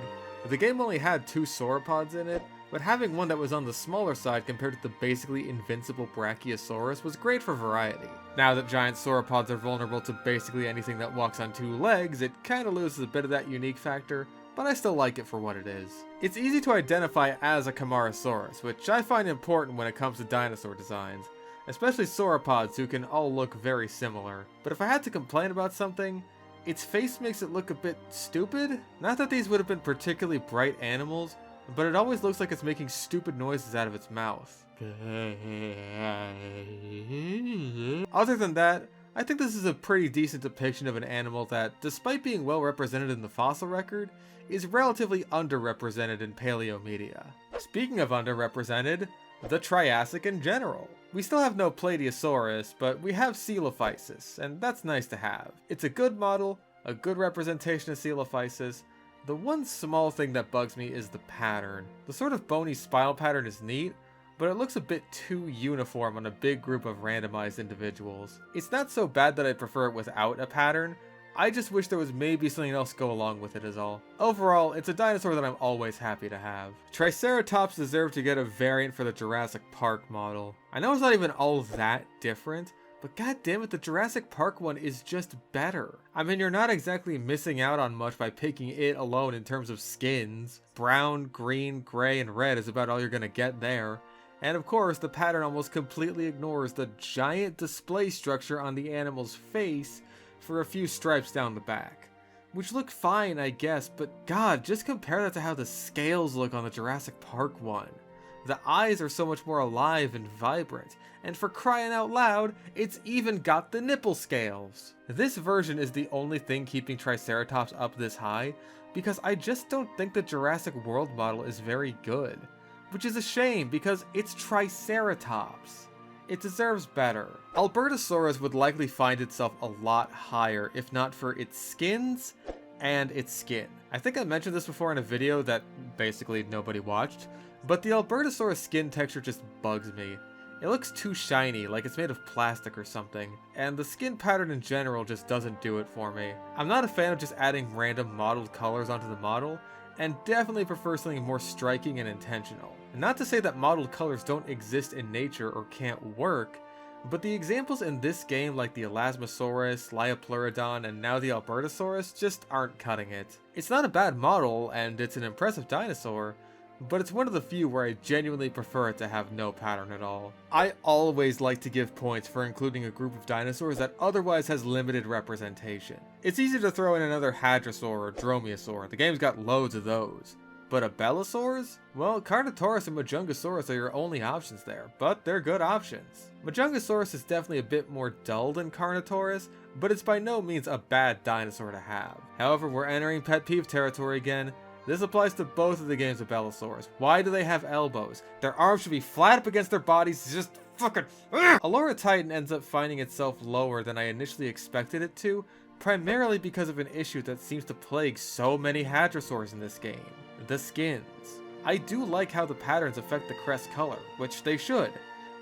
The game only had 2 sauropods in it, but having one that was on the smaller side compared to the basically invincible Brachiosaurus was great for variety. Now that giant sauropods are vulnerable to basically anything that walks on 2 legs, it kinda loses a bit of that unique factor, but I still like it for what it is. It's easy to identify as a Camarasaurus, which I find important when it comes to dinosaur designs, especially sauropods who can all look very similar. But if I had to complain about something, its face makes it look a bit stupid. Not that these would have been particularly bright animals, but it always looks like it's making stupid noises out of its mouth. Other than that, I think this is a pretty decent depiction of an animal that, despite being well represented in the fossil record, is relatively underrepresented in paleo media. Speaking of underrepresented, the Triassic in general. We still have no Plateosaurus, but we have Coelophysis, and that's nice to have. It's a good model, a good representation of Coelophysis. The one small thing that bugs me is the pattern. The sort of bony spinal pattern is neat, but it looks a bit too uniform on a big group of randomized individuals. It's not so bad that I prefer it without a pattern, I just wish there was maybe something else go along with it is all. Overall, it's a dinosaur that I'm always happy to have. Triceratops deserved to get a variant for the Jurassic Park model. I know it's not even all that different, but goddammit, the Jurassic Park one is just better. I mean, you're not exactly missing out on much by picking it alone in terms of skins. Brown, green, gray, and red is about all you're gonna get there. And of course, the pattern almost completely ignores the giant display structure on the animal's face for a few stripes down the back. Which look fine, I guess, but god, just compare that to how the scales look on the Jurassic Park one. The eyes are so much more alive and vibrant, and for crying out loud, it's even got the nipple scales. This version is the only thing keeping Triceratops up this high, because I just don't think the Jurassic World model is very good. Which is a shame, because it's Triceratops. It deserves better. Albertosaurus would likely find itself a lot higher if not for its skins and its skin. I think I mentioned this before in a video that basically nobody watched, but the Albertosaurus skin texture just bugs me. It looks too shiny, like it's made of plastic or something, and the skin pattern in general just doesn't do it for me. I'm not a fan of just adding random mottled colors onto the model, and definitely prefer something more striking and intentional. Not to say that mottled colors don't exist in nature or can't work, but the examples in this game like the Elasmosaurus, Liopleurodon, and now the Albertosaurus just aren't cutting it. It's not a bad model, and it's an impressive dinosaur, but it's one of the few where I genuinely prefer it to have no pattern at all. I always like to give points for including a group of dinosaurs that otherwise has limited representation. It's easy to throw in another Hadrosaur or Dromaeosaur, the game's got loads of those. But Abelisaurs? Well, Carnotaurus and Majungasaurus are your only options there, but they're good options. Majungasaurus is definitely a bit more dull than Carnotaurus, but it's by no means a bad dinosaur to have. However, we're entering pet peeve territory again. This applies to both of the game's Abelisaurs. Why do they have elbows? Their arms should be flat up against their bodies, just fucking Allura Titan ends up finding itself lower than I initially expected it to, primarily because of an issue that seems to plague so many Hadrosaurs in this game. The skins. I do like how the patterns affect the crest color, which they should,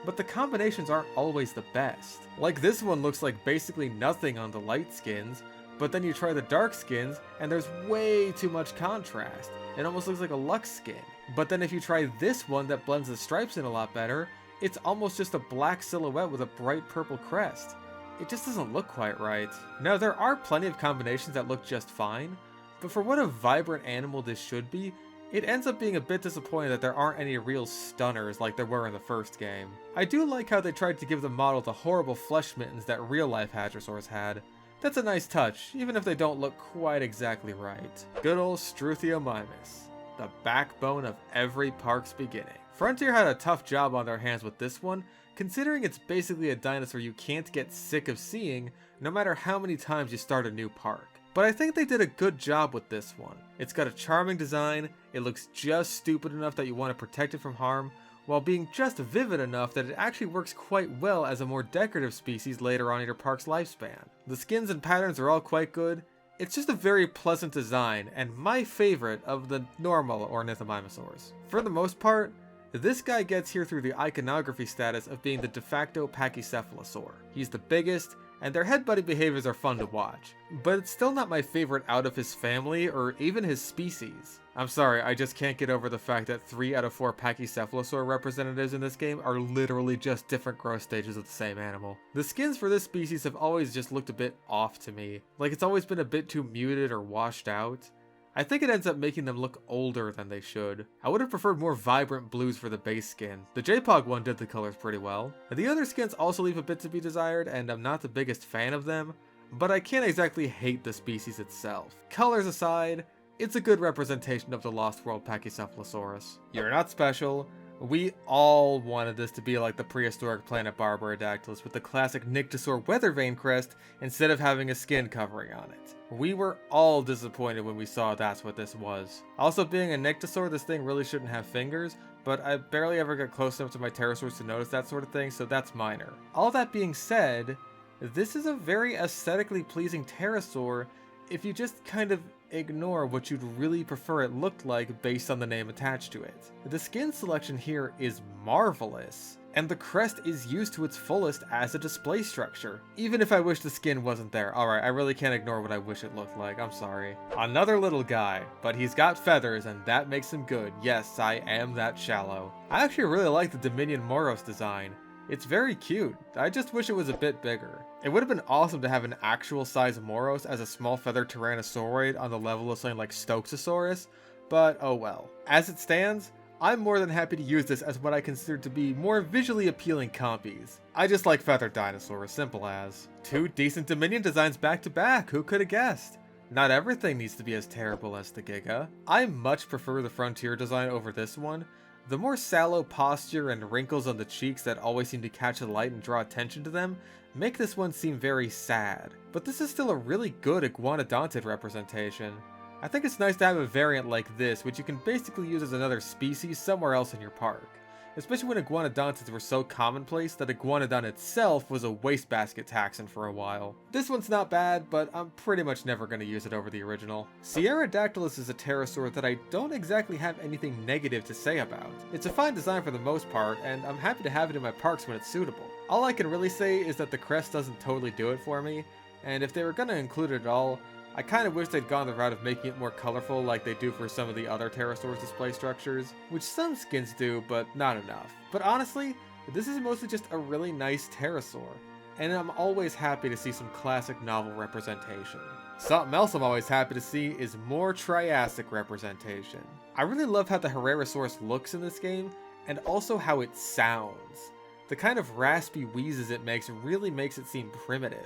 but the combinations aren't always the best. Like this one looks like basically nothing on the light skins, but then you try the dark skins and there's way too much contrast. It almost looks like a Lux skin. But then if you try this one that blends the stripes in a lot better, it's almost just a black silhouette with a bright purple crest. It just doesn't look quite right. Now there are plenty of combinations that look just fine, but for what a vibrant animal this should be, it ends up being a bit disappointing that there aren't any real stunners like there were in the first game. I do like how they tried to give the model the horrible flesh mittens that real-life Hadrosaurs had. That's a nice touch, even if they don't look quite exactly right. Good old Struthiomimus, the backbone of every park's beginning. Frontier had a tough job on their hands with this one, considering it's basically a dinosaur you can't get sick of seeing no matter how many times you start a new park. But I think they did a good job with this one. It's got a charming design, it looks just stupid enough that you want to protect it from harm, while being just vivid enough that it actually works quite well as a more decorative species later on in your park's lifespan. The skins and patterns are all quite good. It's just a very pleasant design, and my favorite of the normal ornithomimosaurs. For the most part, this guy gets here through the iconography status of being the de facto pachycephalosaur. He's the biggest, and their head buddy behaviors are fun to watch, but it's still not my favorite out of his family or even his species. I'm sorry, I just can't get over the fact that 3 out of 4 pachycephalosaur representatives in this game are literally just different growth stages of the same animal. The skins for this species have always just looked a bit off to me, like it's always been a bit too muted or washed out. I think it ends up making them look older than they should. I would have preferred more vibrant blues for the base skin. The J-Pog one did the colors pretty well. The other skins also leave a bit to be desired, and I'm not the biggest fan of them, but I can't exactly hate the species itself. Colors aside, it's a good representation of the Lost World Pachycephalosaurus. You're not special. We all wanted this to be like the prehistoric planet Barbarodactylus with the classic Nyctosaur weather vane crest instead of having a skin covering on it. We were all disappointed when we saw that's what this was. Also, being a Nyctosaur, this thing really shouldn't have fingers, but I barely ever get close enough to my pterosaurs to notice that sort of thing, so that's minor. All that being said, this is a very aesthetically pleasing pterosaur if you just kind of ignore what you'd really prefer it looked like based on the name attached to it. The skin selection here is marvelous, and the crest is used to its fullest as a display structure. Even if I wish the skin wasn't there. Alright, I really can't ignore what I wish it looked like, I'm sorry. Another little guy, but he's got feathers and that makes him good. Yes, I am that shallow. I actually really like the Dominion Moros design. It's very cute. I just wish it was a bit bigger. It would have been awesome to have an actual size Moros as a small feathered Tyrannosauroid on the level of something like Stokesaurus, but oh well. As it stands, I'm more than happy to use this as what I consider to be more visually appealing compies. I just like feathered dinosaurs, simple as. 2 decent Dominion designs back to back, who could have guessed? Not everything needs to be as terrible as the Giga. I much prefer the Frontier design over this one. The more sallow posture and wrinkles on the cheeks that always seem to catch the light and draw attention to them make this one seem very sad. But this is still a really good iguanodontid representation. I think it's nice to have a variant like this, which you can basically use as another species somewhere else in your park. Especially when iguanodontids were so commonplace that iguanodon itself was a wastebasket taxon for a while. This one's not bad, but I'm pretty much never going to use it over the original. Sierradactylus is a pterosaur that I don't exactly have anything negative to say about. It's a fine design for the most part, and I'm happy to have it in my parks when it's suitable. All I can really say is that the crest doesn't totally do it for me, and if they were going to include it at all, I kind of wish they'd gone the route of making it more colorful like they do for some of the other pterosaurs display structures, which some skins do, but not enough. But honestly, this is mostly just a really nice pterosaur, and I'm always happy to see some classic novel representation. Something else I'm always happy to see is more Triassic representation. I really love how the Herrerasaurus looks in this game, and also how it sounds. The kind of raspy wheezes it makes really makes it seem primitive.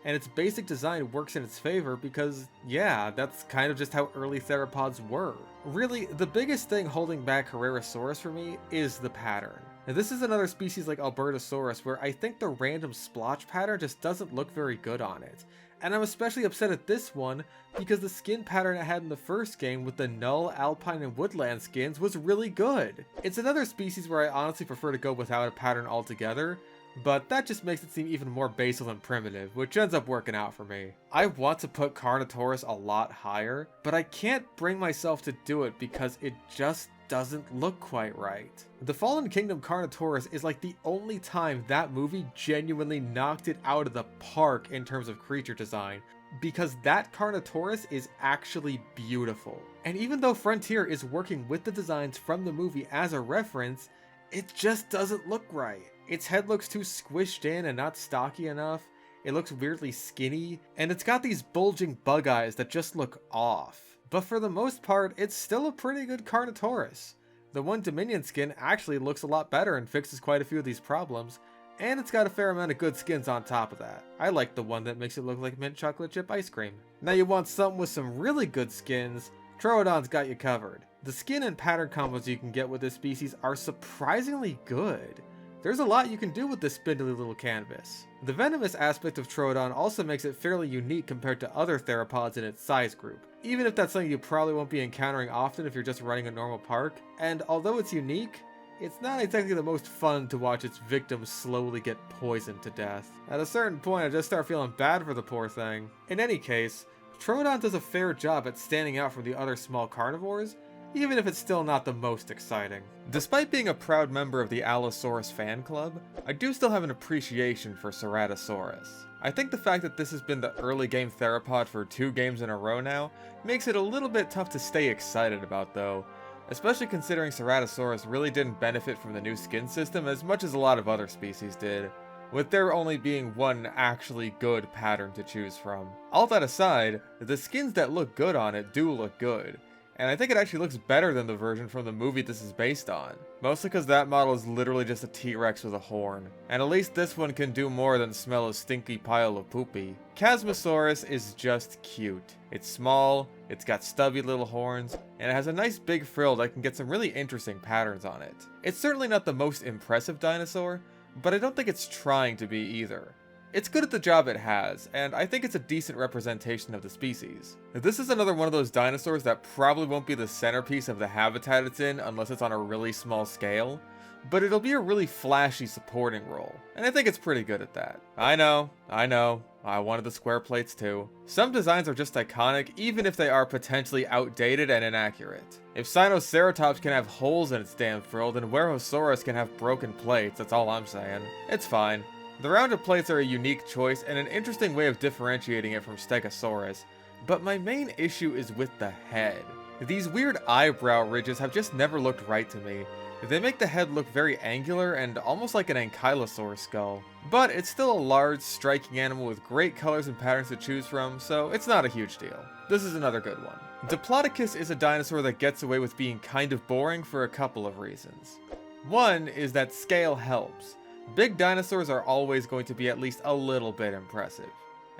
And its basic design works in its favor because, yeah, that's kind of just how early theropods were. Really, the biggest thing holding back Herrerasaurus for me is the pattern. Now, this is another species like Albertosaurus where I think the random splotch pattern just doesn't look very good on it. And I'm especially upset at this one because the skin pattern it had in the first game with the null, alpine, and woodland skins was really good. It's another species where I honestly prefer to go without a pattern altogether, but that just makes it seem even more basal and primitive, which ends up working out for me. I want to put Carnotaurus a lot higher, but I can't bring myself to do it because it just doesn't look quite right. The Fallen Kingdom Carnotaurus is like the only time that movie genuinely knocked it out of the park in terms of creature design, because that Carnotaurus is actually beautiful. And even though Frontier is working with the designs from the movie as a reference, it just doesn't look right. Its head looks too squished in and not stocky enough, it looks weirdly skinny, and it's got these bulging bug eyes that just look off. But for the most part, it's still a pretty good Carnotaurus. The one Dominion skin actually looks a lot better and fixes quite a few of these problems, and it's got a fair amount of good skins on top of that. I like the one that makes it look like mint chocolate chip ice cream. Now you want something with some really good skins, Troodon's got you covered. The skin and pattern combos you can get with this species are surprisingly good. There's a lot you can do with this spindly little canvas. The venomous aspect of Troodon also makes it fairly unique compared to other theropods in its size group, even if that's something you probably won't be encountering often if you're just running a normal park. And although it's unique, it's not exactly the most fun to watch its victims slowly get poisoned to death. At a certain point, I just start feeling bad for the poor thing. In any case, Troodon does a fair job at standing out from the other small carnivores, even if it's still not the most exciting. Despite being a proud member of the Allosaurus fan club, I do still have an appreciation for Ceratosaurus. I think the fact that this has been the early game theropod for 2 games in a row now makes it a little bit tough to stay excited about though, especially considering Ceratosaurus really didn't benefit from the new skin system as much as a lot of other species did, with there only being one actually good pattern to choose from. All that aside, the skins that look good on it do look good, and I think it actually looks better than the version from the movie this is based on. Mostly because that model is literally just a T-Rex with a horn. And at least this one can do more than smell a stinky pile of poopy. Chasmosaurus is just cute. It's small, it's got stubby little horns, and it has a nice big frill that can get some really interesting patterns on it. It's certainly not the most impressive dinosaur, but I don't think it's trying to be either. It's good at the job it has, and I think it's a decent representation of the species. This is another one of those dinosaurs that probably won't be the centerpiece of the habitat it's in unless it's on a really small scale, but it'll be a really flashy supporting role, and I think it's pretty good at that. I know, I wanted the square plates too. Some designs are just iconic even if they are potentially outdated and inaccurate. If Sinoceratops can have holes in its damn frill, then Werosaurus can have broken plates, that's all I'm saying. It's fine. The rounded plates are a unique choice and an interesting way of differentiating it from Stegosaurus, but my main issue is with the head. These weird eyebrow ridges have just never looked right to me. They make the head look very angular and almost like an ankylosaur skull. But it's still a large, striking animal with great colors and patterns to choose from, so it's not a huge deal. This is another good one. Diplodocus is a dinosaur that gets away with being kind of boring for a couple of reasons. One is that scale helps. Big dinosaurs are always going to be at least a little bit impressive.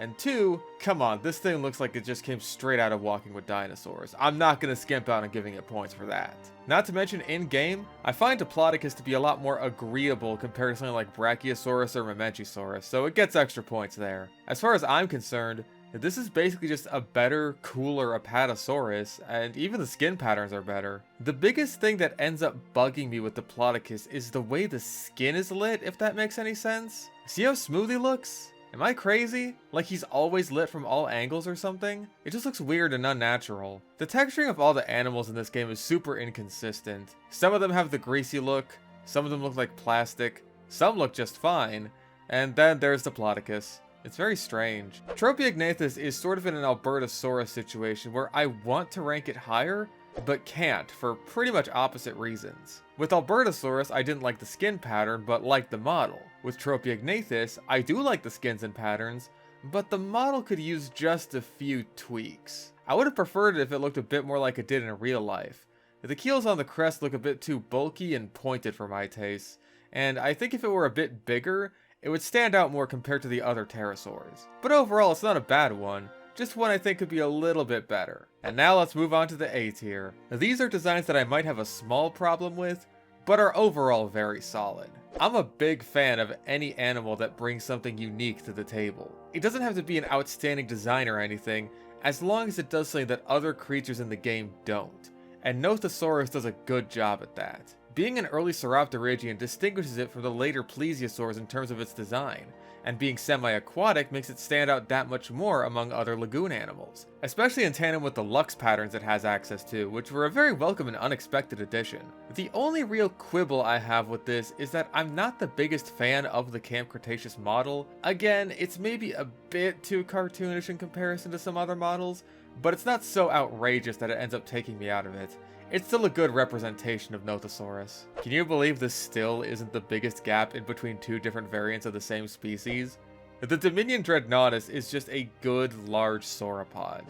And 2, come on, this thing looks like it just came straight out of Walking with Dinosaurs. I'm not gonna skimp out on giving it points for that. Not to mention, in-game, I find Diplodocus to be a lot more agreeable compared to something like Brachiosaurus or Mamenchisaurus, so it gets extra points there. As far as I'm concerned, this is basically just a better, cooler Apatosaurus, and even the skin patterns are better. The biggest thing that ends up bugging me with Diplodocus is the way the skin is lit, if that makes any sense. See how smooth he looks? Am I crazy? Like he's always lit from all angles or something? It just looks weird and unnatural. The texturing of all the animals in this game is super inconsistent. Some of them have the greasy look, some of them look like plastic, some look just fine, and then there's Diplodocus. It's very strange. Tropiognathus is sort of in an Albertosaurus situation where I want to rank it higher, but can't for pretty much opposite reasons. With Albertosaurus, I didn't like the skin pattern, but liked the model. With Tropiognathus, I do like the skins and patterns, but the model could use just a few tweaks. I would have preferred it if it looked a bit more like it did in real life. The keels on the crest look a bit too bulky and pointed for my taste, and I think if it were a bit bigger, it would stand out more compared to the other pterosaurs. But overall, it's not a bad one, just one I think could be a little bit better. And now let's move on to the A tier. These are designs that I might have a small problem with, but are overall very solid. I'm a big fan of any animal that brings something unique to the table. It doesn't have to be an outstanding design or anything, as long as it does something that other creatures in the game don't. And Nothosaurus does a good job at that. Being an early Sauropterygian distinguishes it from the later Plesiosaurs in terms of its design, and being semi-aquatic makes it stand out that much more among other lagoon animals, especially in tandem with the Lux patterns it has access to, which were a very welcome and unexpected addition. The only real quibble I have with this is that I'm not the biggest fan of the Camp Cretaceous model. Again, it's maybe a bit too cartoonish in comparison to some other models, but it's not so outrageous that it ends up taking me out of it. It's still a good representation of Nothosaurus. Can you believe this still isn't the biggest gap in between two different variants of the same species? The Dominion Dreadnoughtus is just a good, large sauropod.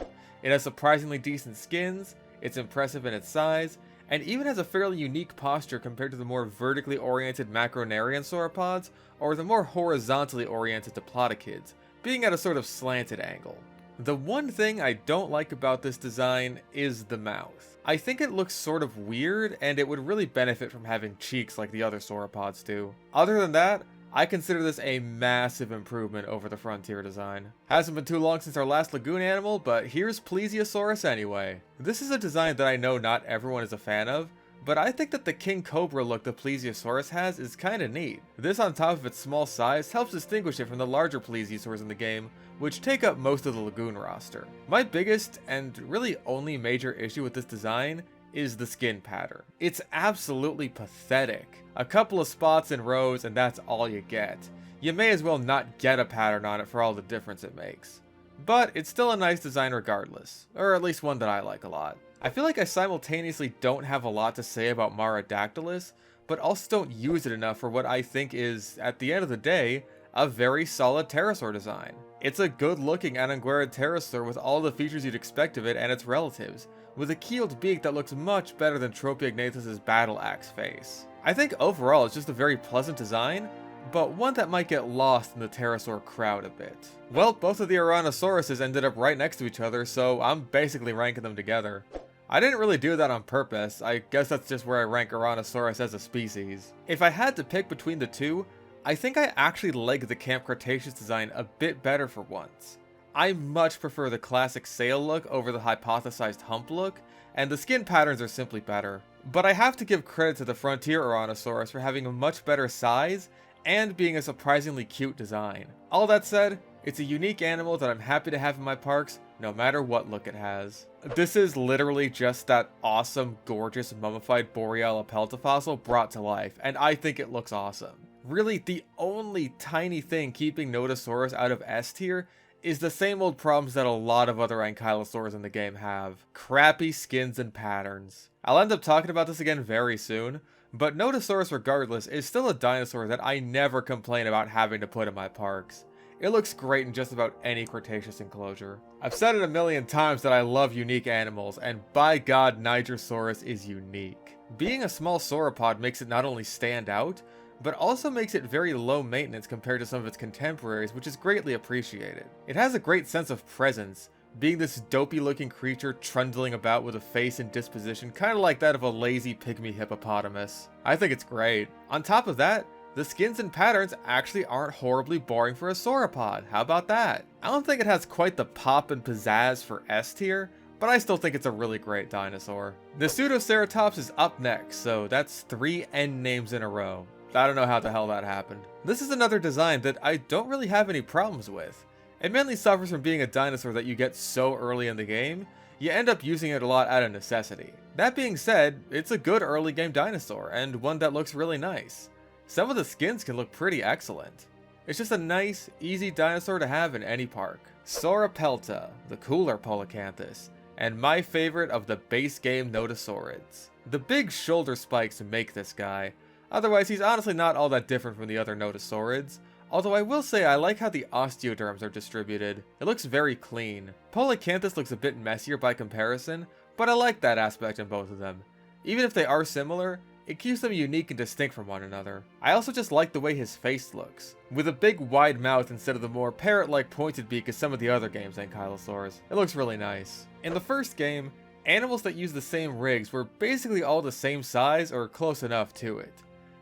It has surprisingly decent skins, it's impressive in its size, and even has a fairly unique posture compared to the more vertically oriented Macronarian sauropods, or the more horizontally oriented Diplodocids, being at a sort of slanted angle. The one thing I don't like about this design is the mouth. I think it looks sort of weird, and it would really benefit from having cheeks like the other sauropods do. Other than that, I consider this a massive improvement over the Frontier design. Hasn't been too long since our last lagoon animal, but here's Plesiosaurus anyway. This is a design that I know not everyone is a fan of, but I think that the King Cobra look the Plesiosaurus has is kinda neat. This on top of its small size helps distinguish it from the larger plesiosaurs in the game, which take up most of the Lagoon roster. My biggest and really only major issue with this design is the skin pattern. It's absolutely pathetic. A couple of spots and rows and that's all you get. You may as well not get a pattern on it for all the difference it makes. But it's still a nice design regardless, or at least one that I like a lot. I feel like I simultaneously don't have a lot to say about Marodactylus, but also don't use it enough for what I think is, at the end of the day, a very solid pterosaur design. It's a good looking Ananguera pterosaur with all the features you'd expect of it and its relatives, with a keeled beak that looks much better than Tropeognathus' battle axe face. I think overall it's just a very pleasant design, but one that might get lost in the pterosaur crowd a bit. Well, both of the Ouranosauruses ended up right next to each other, so I'm basically ranking them together. I didn't really do that on purpose, I guess that's just where I rank Ouranosaurus as a species. If I had to pick between the two, I think I actually like the Camp Cretaceous design a bit better for once. I much prefer the classic sail look over the hypothesized hump look, and the skin patterns are simply better. But I have to give credit to the Frontier Ouranosaurus for having a much better size and being a surprisingly cute design. All that said, it's a unique animal that I'm happy to have in my parks, no matter what look it has. This is literally just that awesome, gorgeous, mummified Boreal Apelta fossil brought to life, and I think it looks awesome. Really, the only tiny thing keeping Nodosaurus out of S tier is the same old problems that a lot of other ankylosaurs in the game have. Crappy skins and patterns. I'll end up talking about this again very soon, but Nodosaurus regardless is still a dinosaur that I never complain about having to put in my parks. It looks great in just about any Cretaceous enclosure. I've said it a million times that I love unique animals, and by God, Nigersaurus is unique. Being a small sauropod makes it not only stand out, but also makes it very low maintenance compared to some of its contemporaries, which is greatly appreciated. It has a great sense of presence, being this dopey looking creature trundling about with a face and disposition kinda like that of a lazy pygmy hippopotamus. I think it's great. On top of that, the skins and patterns actually aren't horribly boring for a sauropod. How about that? I don't think it has quite the pop and pizzazz for S tier, but I still think it's a really great dinosaur. The Pseudoceratops is up next, so that's 3 N names in a row. I don't know how the hell that happened. This is another design that I don't really have any problems with. It mainly suffers from being a dinosaur that you get so early in the game, you end up using it a lot out of necessity. That being said, it's a good early game dinosaur, and one that looks really nice. Some of the skins can look pretty excellent. It's just a nice, easy dinosaur to have in any park. Sauropelta, the cooler Polacanthus, and my favorite of the base game Nodosaurids. The big shoulder spikes make this guy. Otherwise, he's honestly not all that different from the other Nodosaurids, although I will say I like how the osteoderms are distributed. It looks very clean. Polacanthus looks a bit messier by comparison, but I like that aspect in both of them. Even if they are similar, it keeps them unique and distinct from one another. I also just like the way his face looks, with a big wide mouth instead of the more parrot-like pointed beak as some of the other game's ankylosaurs. It looks really nice. In the first game, animals that use the same rigs were basically all the same size or close enough to it.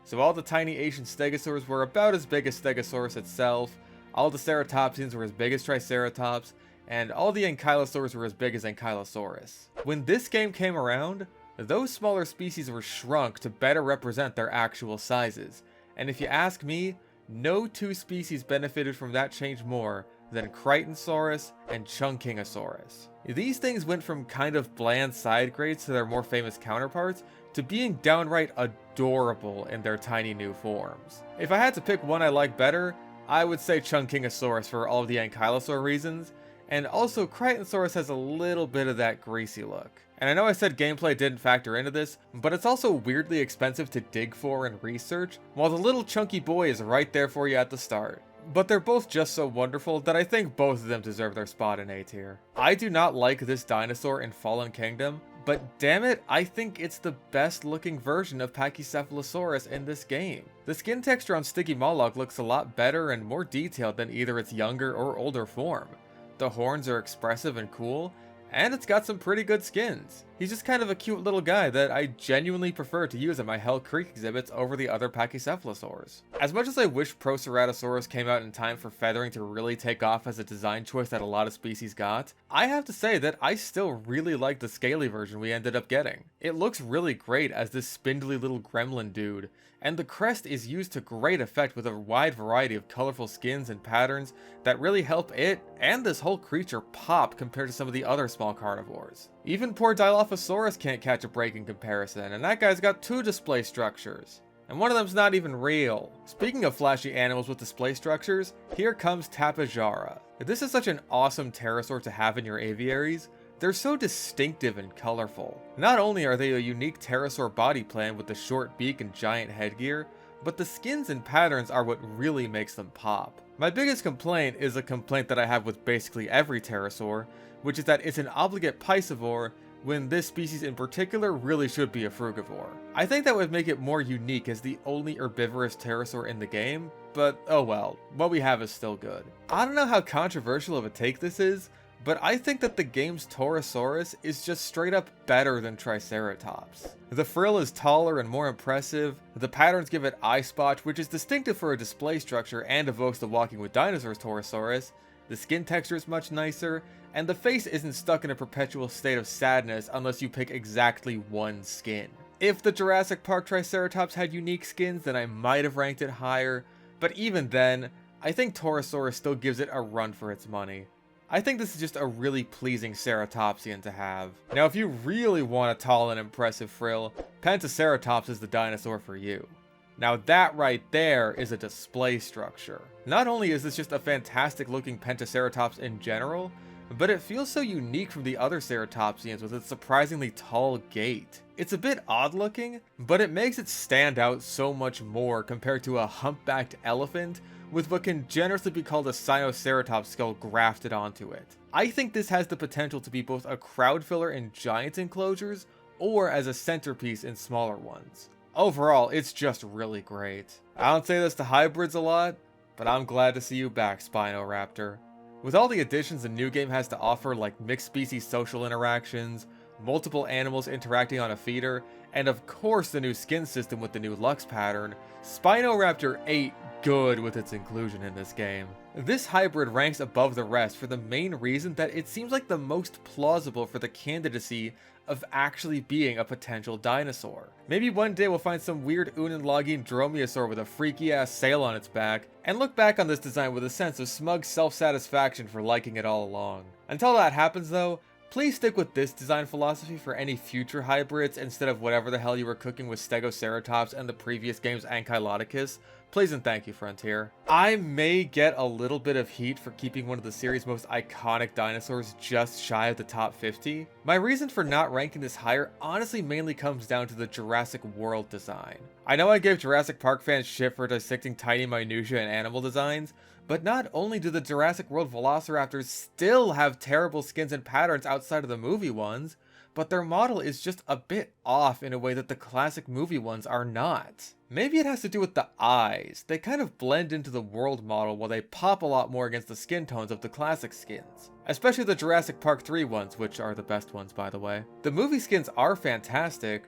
So all the tiny Asian stegosaurs were about as big as Stegosaurus itself, all the ceratopsians were as big as Triceratops, and all the ankylosaurs were as big as Ankylosaurus. When this game came around, those smaller species were shrunk to better represent their actual sizes, and if you ask me, no two species benefited from that change more than Crichtonsaurus and Chungkingosaurus. These things went from kind of bland side grades to their more famous counterparts to being downright adorable in their tiny new forms. If I had to pick one I like better, I would say Chungkingosaurus for all of the ankylosaur reasons, and also Crichtonsaurus has a little bit of that greasy look. And I know I said gameplay didn't factor into this, but it's also weirdly expensive to dig for and research, while the little chunky boy is right there for you at the start. But they're both just so wonderful that I think both of them deserve their spot in A tier. I do not like this dinosaur in Fallen Kingdom, but damn it, I think it's the best looking version of Pachycephalosaurus in this game. The skin texture on Sticky Moloch looks a lot better and more detailed than either its younger or older form. The horns are expressive and cool, and it's got some pretty good skins. He's just kind of a cute little guy that I genuinely prefer to use at my Hell Creek exhibits over the other Pachycephalosaurs. As much as I wish Proceratosaurus came out in time for feathering to really take off as a design choice that a lot of species got, I have to say that I still really like the scaly version we ended up getting. It looks really great as this spindly little gremlin dude, and the crest is used to great effect with a wide variety of colorful skins and patterns that really help it and this whole creature pop compared to some of the other small carnivores. Even poor Dilophosaurus can't catch a break in comparison, and that guy's got 2 display structures. And one of them's not even real. Speaking of flashy animals with display structures, here comes Tapejara. This is such an awesome pterosaur to have in your aviaries. They're so distinctive and colorful. Not only are they a unique pterosaur body plan with the short beak and giant headgear, but the skins and patterns are what really makes them pop. My biggest complaint is a complaint that I have with basically every pterosaur, which is that it's an obligate piscivore when this species in particular really should be a frugivore. I think that would make it more unique as the only herbivorous pterosaur in the game, but oh well, what we have is still good. I don't know how controversial of a take this is, but I think that the game's Torosaurus is just straight up better than Triceratops. The frill is taller and more impressive, the patterns give it eye spots, which is distinctive for a display structure and evokes the Walking with Dinosaurs Torosaurus, the skin texture is much nicer, and the face isn't stuck in a perpetual state of sadness unless you pick exactly one skin. If the Jurassic Park Triceratops had unique skins, then I might have ranked it higher, but even then, I think Torosaurus still gives it a run for its money. I think this is just a really pleasing ceratopsian to have. Now if you really want a tall and impressive frill, Pentaceratops is the dinosaur for you. Now that right there is a display structure. Not only is this just a fantastic looking Pentaceratops in general, but it feels so unique from the other ceratopsians with its surprisingly tall gait. It's a bit odd looking, but it makes it stand out so much more compared to a humpbacked elephant with what can generously be called a Sinoceratops skull grafted onto it. I think this has the potential to be both a crowd filler in giant enclosures or as a centerpiece in smaller ones. Overall, it's just really great. I don't say this to hybrids a lot, but I'm glad to see you back, Spinoraptor. With all the additions the new game has to offer, like mixed species social interactions, multiple animals interacting on a feeder, and of course the new skin system with the new Lux pattern, Spinoraptor ate good with its inclusion in this game. This hybrid ranks above the rest for the main reason that it seems like the most plausible for the candidacy of actually being a potential dinosaur. Maybe one day we'll find some weird Unenlagine dromaeosaur with a freaky ass sail on its back, and look back on this design with a sense of smug self-satisfaction for liking it all along. Until that happens though, please stick with this design philosophy for any future hybrids instead of whatever the hell you were cooking with Stegoceratops and the previous game's Ankylodocus. Please and thank you, Frontier. I may get a little bit of heat for keeping one of the series' most iconic dinosaurs just shy of the top 50. My reason for not ranking this higher honestly mainly comes down to the Jurassic World design. I know I gave Jurassic Park fans shit for dissecting tiny minutia and animal designs, but not only do the Jurassic World Velociraptors still have terrible skins and patterns outside of the movie ones, but their model is just a bit off in a way that the classic movie ones are not. Maybe it has to do with the eyes. They kind of blend into the world model while they pop a lot more against the skin tones of the classic skins. Especially the Jurassic Park 3 ones, which are the best ones by the way. The movie skins are fantastic,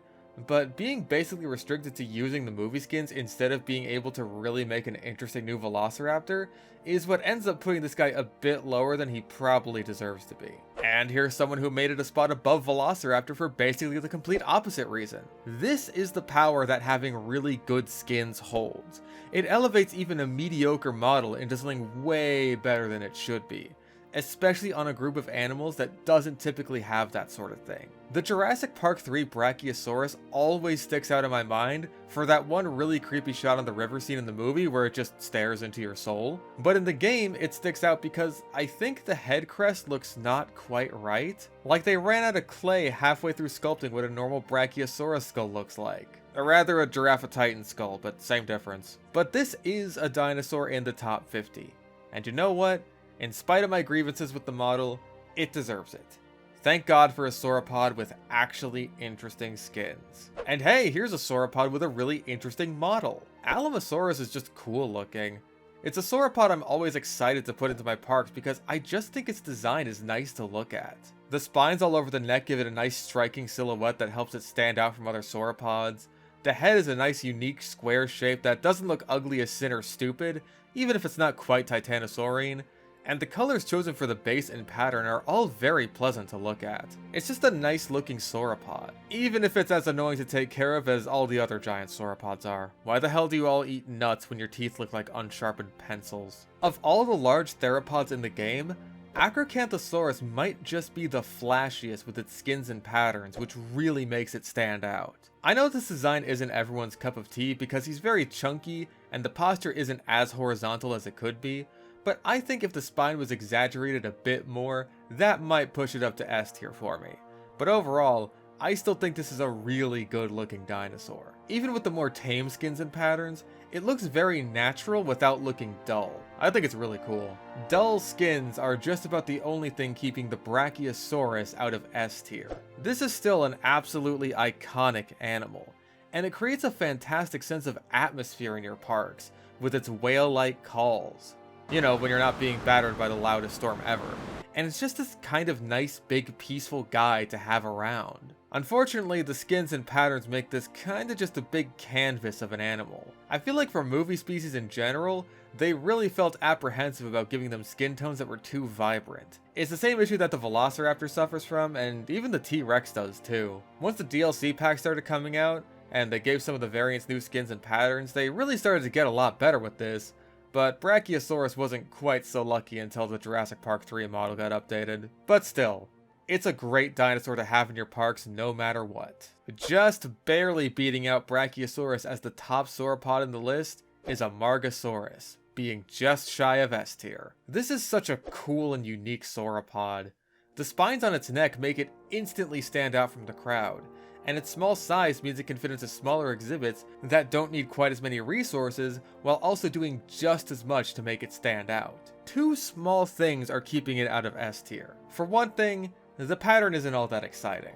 but being basically restricted to using the movie skins instead of being able to really make an interesting new Velociraptor is what ends up putting this guy a bit lower than he probably deserves to be. And here's someone who made it a spot above Velociraptor for basically the complete opposite reason. This is the power that having really good skins holds. It elevates even a mediocre model into something way better than it should be, especially on a group of animals that doesn't typically have that sort of thing. The Jurassic Park 3 Brachiosaurus always sticks out in my mind for that one really creepy shot on the river scene in the movie where it just stares into your soul. But in the game, it sticks out because I think the head crest looks not quite right. Like they ran out of clay halfway through sculpting what a normal Brachiosaurus skull looks like. Or rather a Giraffatitan skull, but same difference. But this is a dinosaur in the top 50. And you know what? In spite of my grievances with the model, it deserves it. Thank God for a sauropod with actually interesting skins. And hey, here's a sauropod with a really interesting model. Alamosaurus is just cool looking. It's a sauropod I'm always excited to put into my parks because I just think its design is nice to look at. The spines all over the neck give it a nice striking silhouette that helps it stand out from other sauropods. The head is a nice unique square shape that doesn't look ugly as sin or stupid, even if it's not quite Titanosaurine. And the colors chosen for the base and pattern are all very pleasant to look at. It's just a nice looking sauropod, even if it's as annoying to take care of as all the other giant sauropods are. Why the hell do you all eat nuts when your teeth look like unsharpened pencils? Of all the large theropods in the game, Acrocanthosaurus might just be the flashiest with its skins and patterns, which really makes it stand out. I know this design isn't everyone's cup of tea because he's very chunky and the posture isn't as horizontal as it could be, but I think if the spine was exaggerated a bit more, that might push it up to S tier for me. But overall, I still think this is a really good looking dinosaur. Even with the more tame skins and patterns, it looks very natural without looking dull. I think it's really cool. Dull skins are just about the only thing keeping the Brachiosaurus out of S tier. This is still an absolutely iconic animal, and it creates a fantastic sense of atmosphere in your parks with its whale-like calls. You know, when you're not being battered by the loudest storm ever. And it's just this kind of nice, big, peaceful guy to have around. Unfortunately, the skins and patterns make this kinda just a big canvas of an animal. I feel like for movie species in general, they really felt apprehensive about giving them skin tones that were too vibrant. It's the same issue that the Velociraptor suffers from, and even the T-Rex does too. Once the DLC pack started coming out, and they gave some of the variants new skins and patterns, they really started to get a lot better with this. But Brachiosaurus wasn't quite so lucky until the Jurassic Park 3 model got updated. But still, it's a great dinosaur to have in your parks no matter what. Just barely beating out Brachiosaurus as the top sauropod in the list is Amargasaurus, being just shy of S tier. This is such a cool and unique sauropod. The spines on its neck make it instantly stand out from the crowd, and its small size means it can fit into smaller exhibits that don't need quite as many resources, while also doing just as much to make it stand out. Two small things are keeping it out of S tier. For one thing, the pattern isn't all that exciting.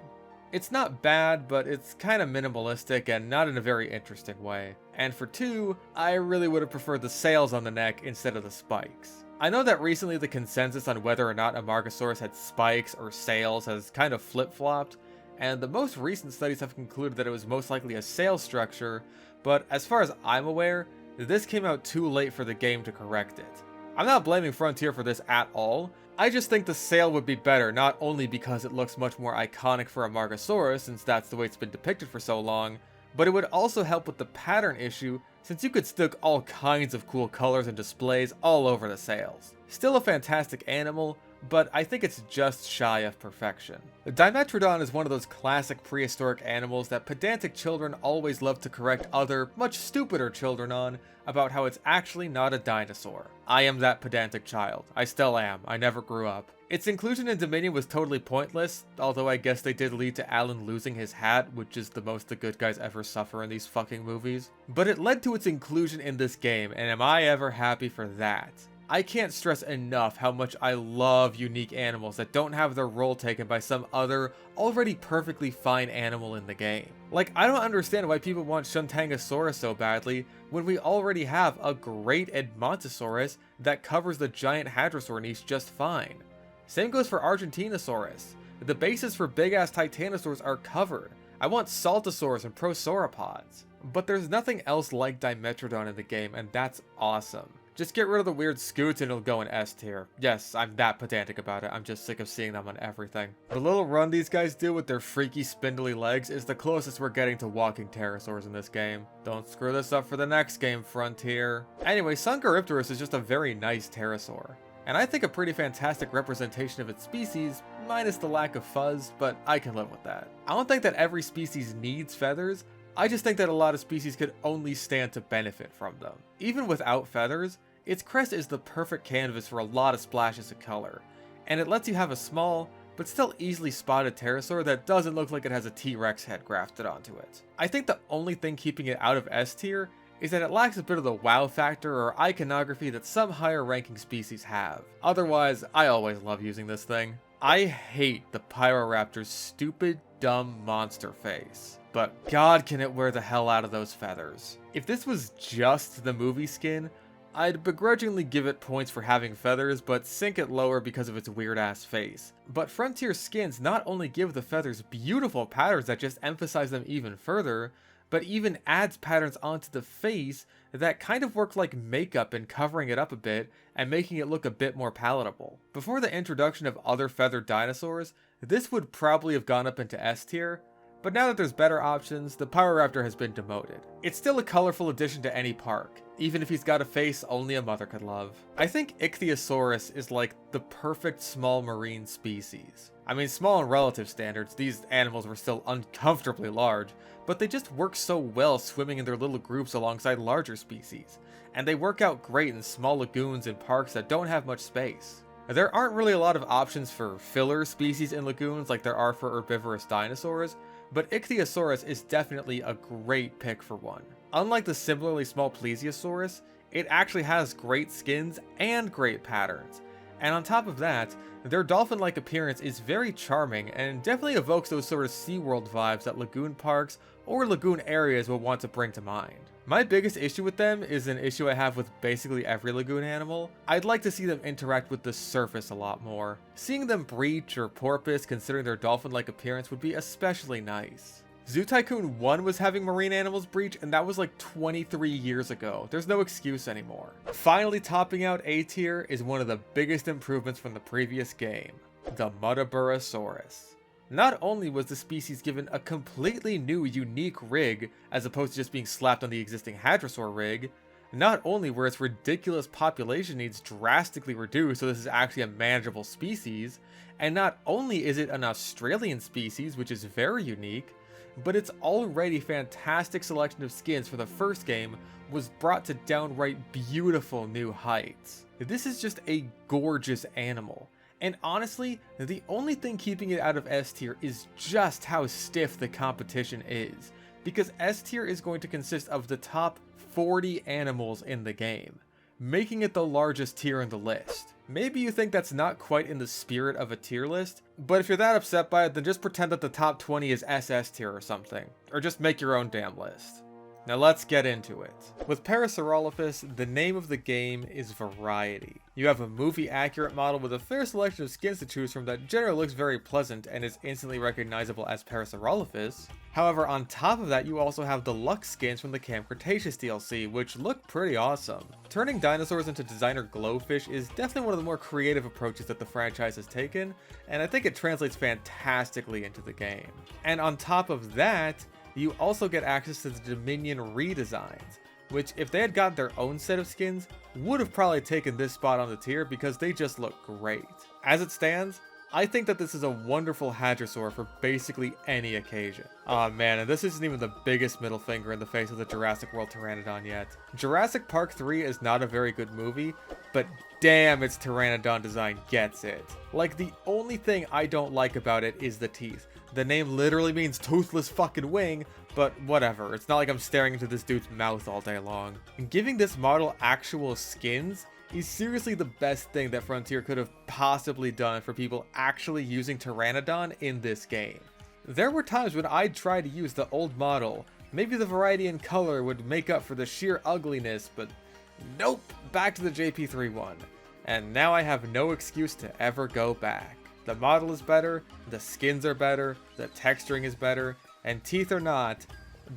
It's not bad, but it's kinda minimalistic and not in a very interesting way. And for two, I really would have preferred the sails on the neck instead of the spikes. I know that recently the consensus on whether or not Amargasaurus had spikes or sails has kind of flip-flopped, and the most recent studies have concluded that it was most likely a sail structure, but as far as I'm aware, this came out too late for the game to correct it. I'm not blaming Frontier for this at all, I just think the sail would be better, not only because it looks much more iconic for Amargasaurus since that's the way it's been depicted for so long, but it would also help with the pattern issue since you could stick all kinds of cool colors and displays all over the sails. Still a fantastic animal, but I think it's just shy of perfection. The Dimetrodon is one of those classic prehistoric animals that pedantic children always love to correct other, much stupider children on about how it's actually not a dinosaur. I am that pedantic child. I still am. I never grew up. Its inclusion in Dominion was totally pointless, although I guess they did lead to Alan losing his hat, which is the most the good guys ever suffer in these fucking movies. But it led to its inclusion in this game, and am I ever happy for that? I can't stress enough how much I love unique animals that don't have their role taken by some other, already perfectly fine animal in the game. Like, I don't understand why people want Shuntangsaurus so badly when we already have a great Edmontosaurus that covers the giant hadrosaur niche just fine. Same goes for Argentinosaurus. The bases for big-ass titanosaurs are covered. I want Saltosaurus and Prosauropods. But there's nothing else like Dimetrodon in the game, and that's awesome. Just get rid of the weird scoots and it'll go in S tier. Yes, I'm that pedantic about it. I'm just sick of seeing them on everything. The little run these guys do with their freaky spindly legs is the closest we're getting to walking pterosaurs in this game. Don't screw this up for the next game, Frontier. Anyway, Sungaripterus is just a very nice pterosaur, and I think a pretty fantastic representation of its species, minus the lack of fuzz, but I can live with that. I don't think that every species needs feathers, I just think that a lot of species could only stand to benefit from them. Even without feathers, its crest is the perfect canvas for a lot of splashes of color, and it lets you have a small, but still easily spotted pterosaur that doesn't look like it has a T-Rex head grafted onto it. I think the only thing keeping it out of S tier is that it lacks a bit of the wow factor or iconography that some higher ranking species have. Otherwise, I always love using this thing. I hate the Pyroraptor's stupid, dumb monster face, but god can it wear the hell out of those feathers. If this was just the movie skin, I'd begrudgingly give it points for having feathers, but sink it lower because of its weird ass face. But Frontier skins not only give the feathers beautiful patterns that just emphasize them even further, but even adds patterns onto the face that kind of work like makeup in covering it up a bit and making it look a bit more palatable. Before the introduction of other feathered dinosaurs, this would probably have gone up into S tier, but now that there's better options, the Pyroraptor has been demoted. It's still a colorful addition to any park, even if he's got a face only a mother could love. I think Ichthyosaurus is like the perfect small marine species. I mean, small in relative standards, these animals were still uncomfortably large, but they just work so well swimming in their little groups alongside larger species, and they work out great in small lagoons and parks that don't have much space. There aren't really a lot of options for filler species in lagoons like there are for herbivorous dinosaurs, but Ichthyosaurus is definitely a great pick for one. Unlike the similarly small Plesiosaurus, it actually has great skins and great patterns, and on top of that, their dolphin-like appearance is very charming and definitely evokes those sort of SeaWorld vibes that lagoon parks or lagoon areas will want to bring to mind. My biggest issue with them is an issue I have with basically every lagoon animal. I'd like to see them interact with the surface a lot more. Seeing them breach or porpoise considering their dolphin-like appearance would be especially nice. Zoo Tycoon 1 was having marine animals breach, and that was like 23 years ago. There's no excuse anymore. Finally topping out A tier is one of the biggest improvements from the previous game, the Muttaburrasaurus. Not only was the species given a completely new unique rig, as opposed to just being slapped on the existing Hadrosaur rig, not only were its ridiculous population needs drastically reduced so this is actually a manageable species, and not only is it an Australian species, which is very unique, but its already fantastic selection of skins for the first game was brought to downright beautiful new heights. This is just a gorgeous animal, and honestly, the only thing keeping it out of S tier is just how stiff the competition is, because S tier is going to consist of the top 40 animals in the game, making it the largest tier in the list. Maybe you think that's not quite in the spirit of a tier list, but if you're that upset by it, then just pretend that the top 20 is SS tier or something, or just make your own damn list. Now let's get into it. With Parasaurolophus, the name of the game is variety. You have a movie-accurate model with a fair selection of skins to choose from that generally looks very pleasant and is instantly recognizable as Parasaurolophus. However, on top of that, you also have deluxe skins from the Camp Cretaceous DLC, which look pretty awesome. Turning dinosaurs into designer glowfish is definitely one of the more creative approaches that the franchise has taken, and I think it translates fantastically into the game. And on top of that, you also get access to the Dominion redesigns, which if they had gotten their own set of skins, would have probably taken this spot on the tier because they just look great. As it stands, I think that this is a wonderful Hadrosaur for basically any occasion. Aw man, and this isn't even the biggest middle finger in the face of the Jurassic World Pteranodon yet. Jurassic Park 3 is not a very good movie, but damn its Pteranodon design gets it. Like, the only thing I don't like about it is the teeth. The name literally means toothless fucking wing, but whatever, it's not like I'm staring into this dude's mouth all day long. And giving this model actual skins is seriously the best thing that Frontier could have possibly done for people actually using Pteranodon in this game. There were times when I'd try to use the old model, maybe the variety in color would make up for the sheer ugliness, but nope, back to the JP3 one. And now I have no excuse to ever go back. The model is better, the skins are better, the texturing is better, and teeth or not,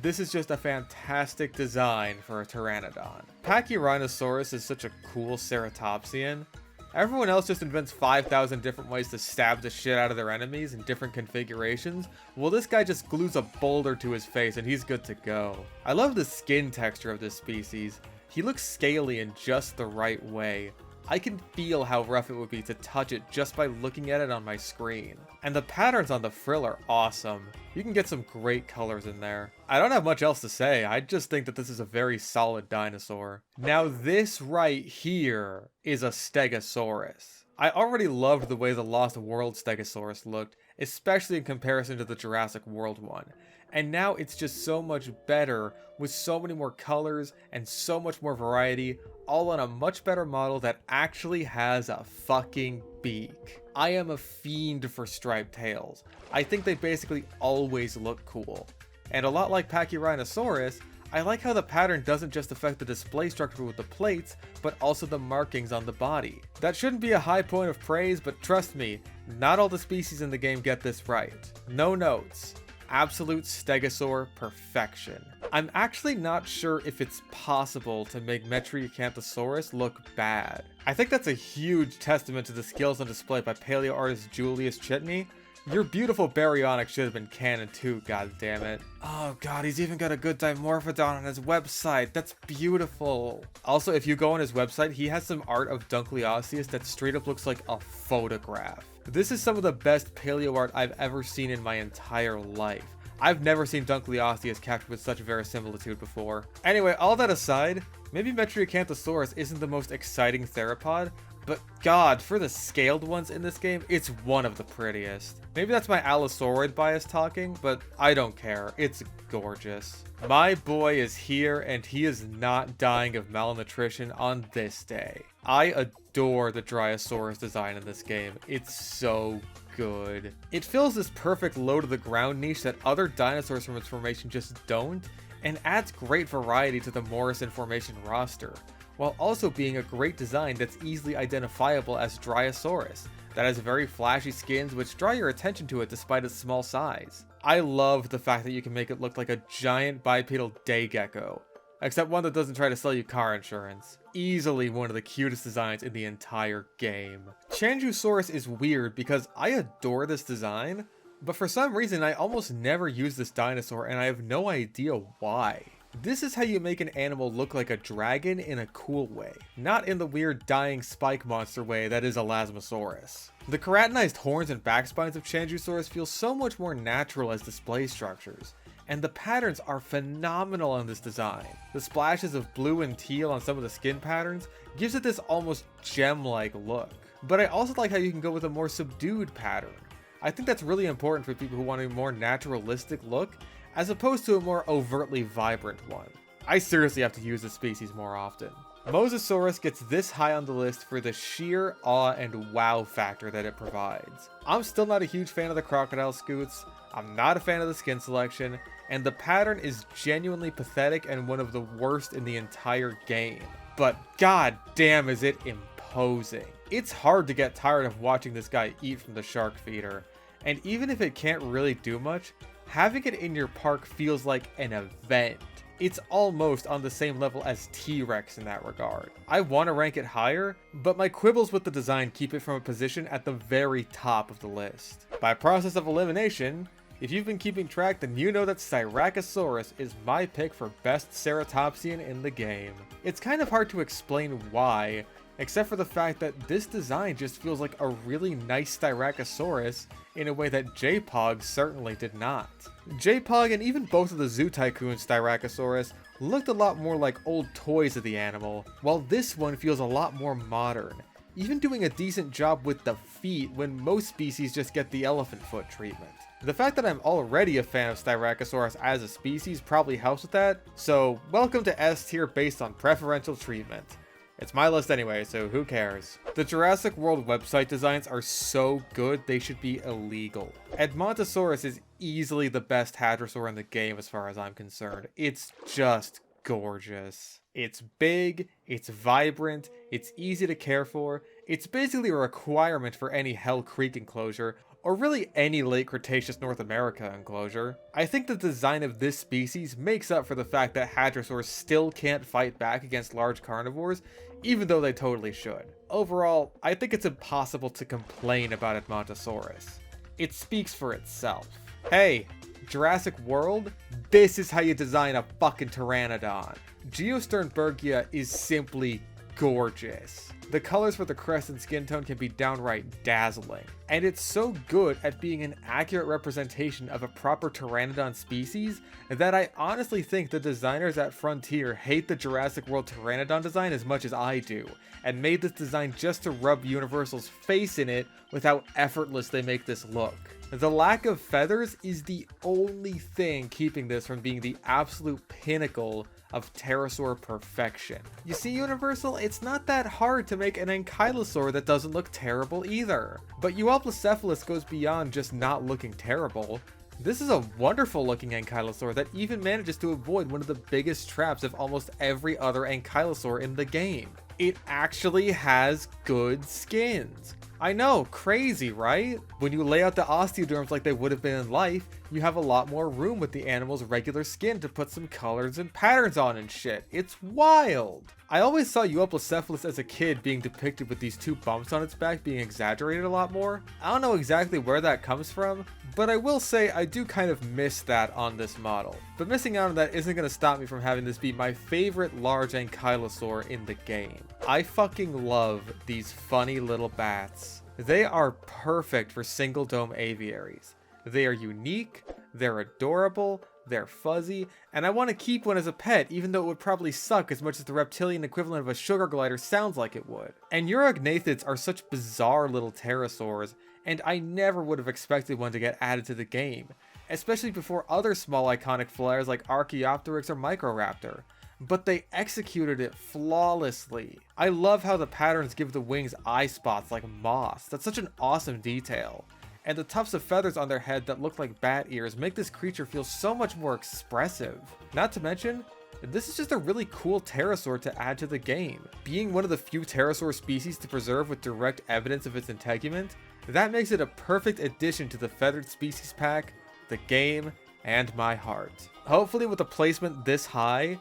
this is just a fantastic design for a Pteranodon. Pachyrhinosaurus is such a cool ceratopsian. Everyone else just invents 5,000 different ways to stab the shit out of their enemies in different configurations. Well, this guy just glues a boulder to his face and he's good to go. I love the skin texture of this species. He looks scaly in just the right way. I can feel how rough it would be to touch it just by looking at it on my screen. And the patterns on the frill are awesome. You can get some great colors in there. I don't have much else to say, I just think that this is a very solid dinosaur. Now this right here is a Stegosaurus. I already loved the way the Lost World Stegosaurus looked, especially in comparison to the Jurassic World one. And now it's just so much better with so many more colors and so much more variety, all on a much better model that actually has a fucking beak. I am a fiend for striped tails. I think they basically always look cool. And a lot like Pachyrhinosaurus, I like how the pattern doesn't just affect the display structure with the plates, but also the markings on the body. That shouldn't be a high point of praise, but trust me, not all the species in the game get this right. No notes. Absolute stegosaur perfection. I'm actually not sure if it's possible to make Metriacanthosaurus look bad. I think that's a huge testament to the skills on display by paleo artist Julius Chitney. Your beautiful baryonyx should have been canon too, goddammit. Oh god, he's even got a good Dimorphodon on his website. That's beautiful. Also, if you go on his website, he has some art of Dunkleosteus that straight up looks like a photograph. This is some of the best paleo art I've ever seen in my entire life. I've never seen Dunkleosteus captured with such verisimilitude before. Anyway, all that aside, maybe Metriacanthosaurus isn't the most exciting theropod, but god, for the scaled ones in this game, it's one of the prettiest. Maybe that's my Allosauroid bias talking, but I don't care. It's gorgeous. My boy is here, and he is not dying of malnutrition on this day. I adore the Dryosaurus design in this game. It's so good. It fills this perfect low to the ground niche that other dinosaurs from its formation just don't, and adds great variety to the Morrison formation roster, while also being a great design that's easily identifiable as Dryosaurus, that has very flashy skins which draw your attention to it despite its small size. I love the fact that you can make it look like a giant bipedal day gecko, except one that doesn't try to sell you car insurance. Easily one of the cutest designs in the entire game. Chanjusaurus is weird because I adore this design, but for some reason I almost never use this dinosaur and I have no idea why. This is how you make an animal look like a dragon in a cool way, not in the weird dying spike monster way that is Elasmosaurus. The keratinized horns and back spines of Chanjusaurus feel so much more natural as display structures, and the patterns are phenomenal on this design. The splashes of blue and teal on some of the skin patterns gives it this almost gem-like look. But I also like how you can go with a more subdued pattern. I think that's really important for people who want a more naturalistic look, as opposed to a more overtly vibrant one. I seriously have to use this species more often. Mosasaurus gets this high on the list for the sheer awe and wow factor that it provides. I'm still not a huge fan of the crocodile scoots, I'm not a fan of the skin selection, and the pattern is genuinely pathetic and one of the worst in the entire game. But god damn is it imposing. It's hard to get tired of watching this guy eat from the shark feeder, and even if it can't really do much, having it in your park feels like an event. It's almost on the same level as T-Rex in that regard. I want to rank it higher, but my quibbles with the design keep it from a position at the very top of the list. By process of elimination, if you've been keeping track, then you know that Styracosaurus is my pick for best ceratopsian in the game. It's kind of hard to explain why, except for the fact that this design just feels like a really nice Styracosaurus in a way that J-Pog certainly did not. J-Pog and even both of the Zoo Tycoon Styracosaurus looked a lot more like old toys of the animal, while this one feels a lot more modern, even doing a decent job with the feet when most species just get the elephant foot treatment. The fact that I'm already a fan of Styracosaurus as a species probably helps with that, so welcome to S tier based on preferential treatment. It's my list anyway, so who cares? The Jurassic World website designs are so good they should be illegal. Edmontosaurus is easily the best hadrosaur in the game as far as I'm concerned. It's just gorgeous. It's big, it's vibrant, it's easy to care for, it's basically a requirement for any Hell Creek enclosure, or really any late Cretaceous North America enclosure. I think the design of this species makes up for the fact that hadrosaurs still can't fight back against large carnivores, even though they totally should. Overall, I think it's impossible to complain about Edmontosaurus. It speaks for itself. Hey, Jurassic World, this is how you design a fucking Pteranodon. Geosternbergia is simply gorgeous. The colors for the crest and skin tone can be downright dazzling, and it's so good at being an accurate representation of a proper Pteranodon species that I honestly think the designers at Frontier hate the Jurassic World Pteranodon design as much as I do, and made this design just to rub Universal's face in it with how effortless they make this look. The lack of feathers is the only thing keeping this from being the absolute pinnacle of pterosaur perfection. You see, Universal, it's not that hard to make an ankylosaur that doesn't look terrible either. But Euoplocephalus goes beyond just not looking terrible. This is a wonderful looking ankylosaur that even manages to avoid one of the biggest traps of almost every other ankylosaur in the game. It actually has good skins. I know, crazy, right? When you lay out the osteoderms like they would have been in life, you have a lot more room with the animal's regular skin to put some colors and patterns on and shit. It's wild! I always saw Euoplocephalus as a kid being depicted with these two bumps on its back being exaggerated a lot more. I don't know exactly where that comes from, but I will say I do kind of miss that on this model. But missing out on that isn't going to stop me from having this be my favorite large ankylosaur in the game. I fucking love these funny little bats. They are perfect for single dome aviaries. They are unique, they're adorable, they're fuzzy, and I want to keep one as a pet even though it would probably suck as much as the reptilian equivalent of a sugar glider sounds like it would. And Urognathids are such bizarre little pterosaurs, and I never would have expected one to get added to the game, especially before other small iconic flyers like Archaeopteryx or Microraptor. But they executed it flawlessly. I love how the patterns give the wings eye spots like moss. That's such an awesome detail. And the tufts of feathers on their head that look like bat ears make this creature feel so much more expressive. Not to mention, this is just a really cool pterosaur to add to the game. Being one of the few pterosaur species to preserve with direct evidence of its integument, that makes it a perfect addition to the feathered species pack, the game, and my heart. Hopefully with a placement this high,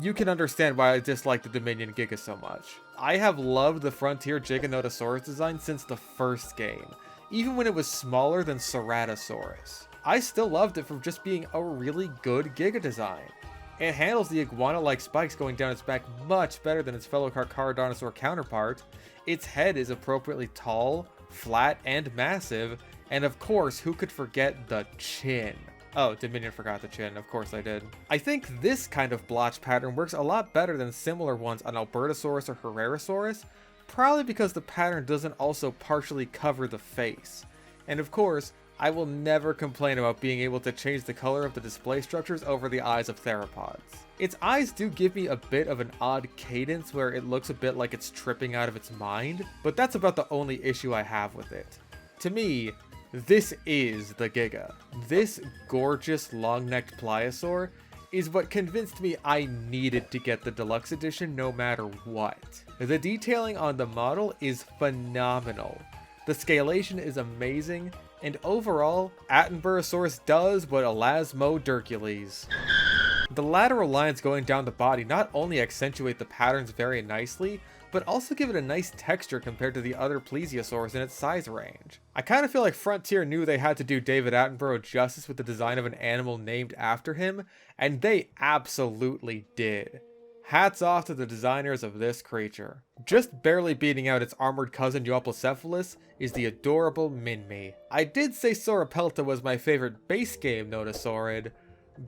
you can understand why I dislike the Dominion Giga so much. I have loved the Frontier Giganotosaurus design since the first game, even when it was smaller than Ceratosaurus. I still loved it for just being a really good Giga design. It handles the iguana-like spikes going down its back much better than its fellow Carcharodontosaur counterpart. Its head is appropriately tall, flat, and massive, and of course, who could forget the chin? Oh, Dominion forgot the chin, of course I did. I think this kind of blotch pattern works a lot better than similar ones on Albertosaurus or Herrerasaurus, probably because the pattern doesn't also partially cover the face. And of course, I will never complain about being able to change the color of the display structures over the eyes of theropods. Its eyes do give me a bit of an odd cadence where it looks a bit like it's tripping out of its mind, but that's about the only issue I have with it. To me, this is the Giga. This gorgeous long-necked pliosaur is what convinced me I needed to get the deluxe edition no matter what. The detailing on the model is phenomenal. The scalation is amazing, and overall, Attenborosaurus does what Elasmodurcules. The lateral lines going down the body not only accentuate the patterns very nicely, but also give it a nice texture compared to the other plesiosaurs in its size range. I kind of feel like Frontier knew they had to do David Attenborough justice with the design of an animal named after him, and they absolutely did. Hats off to the designers of this creature. Just barely beating out its armored cousin Euoplocephalus is the adorable Minmi. I did say Sauropelta was my favorite base game Notosaurid,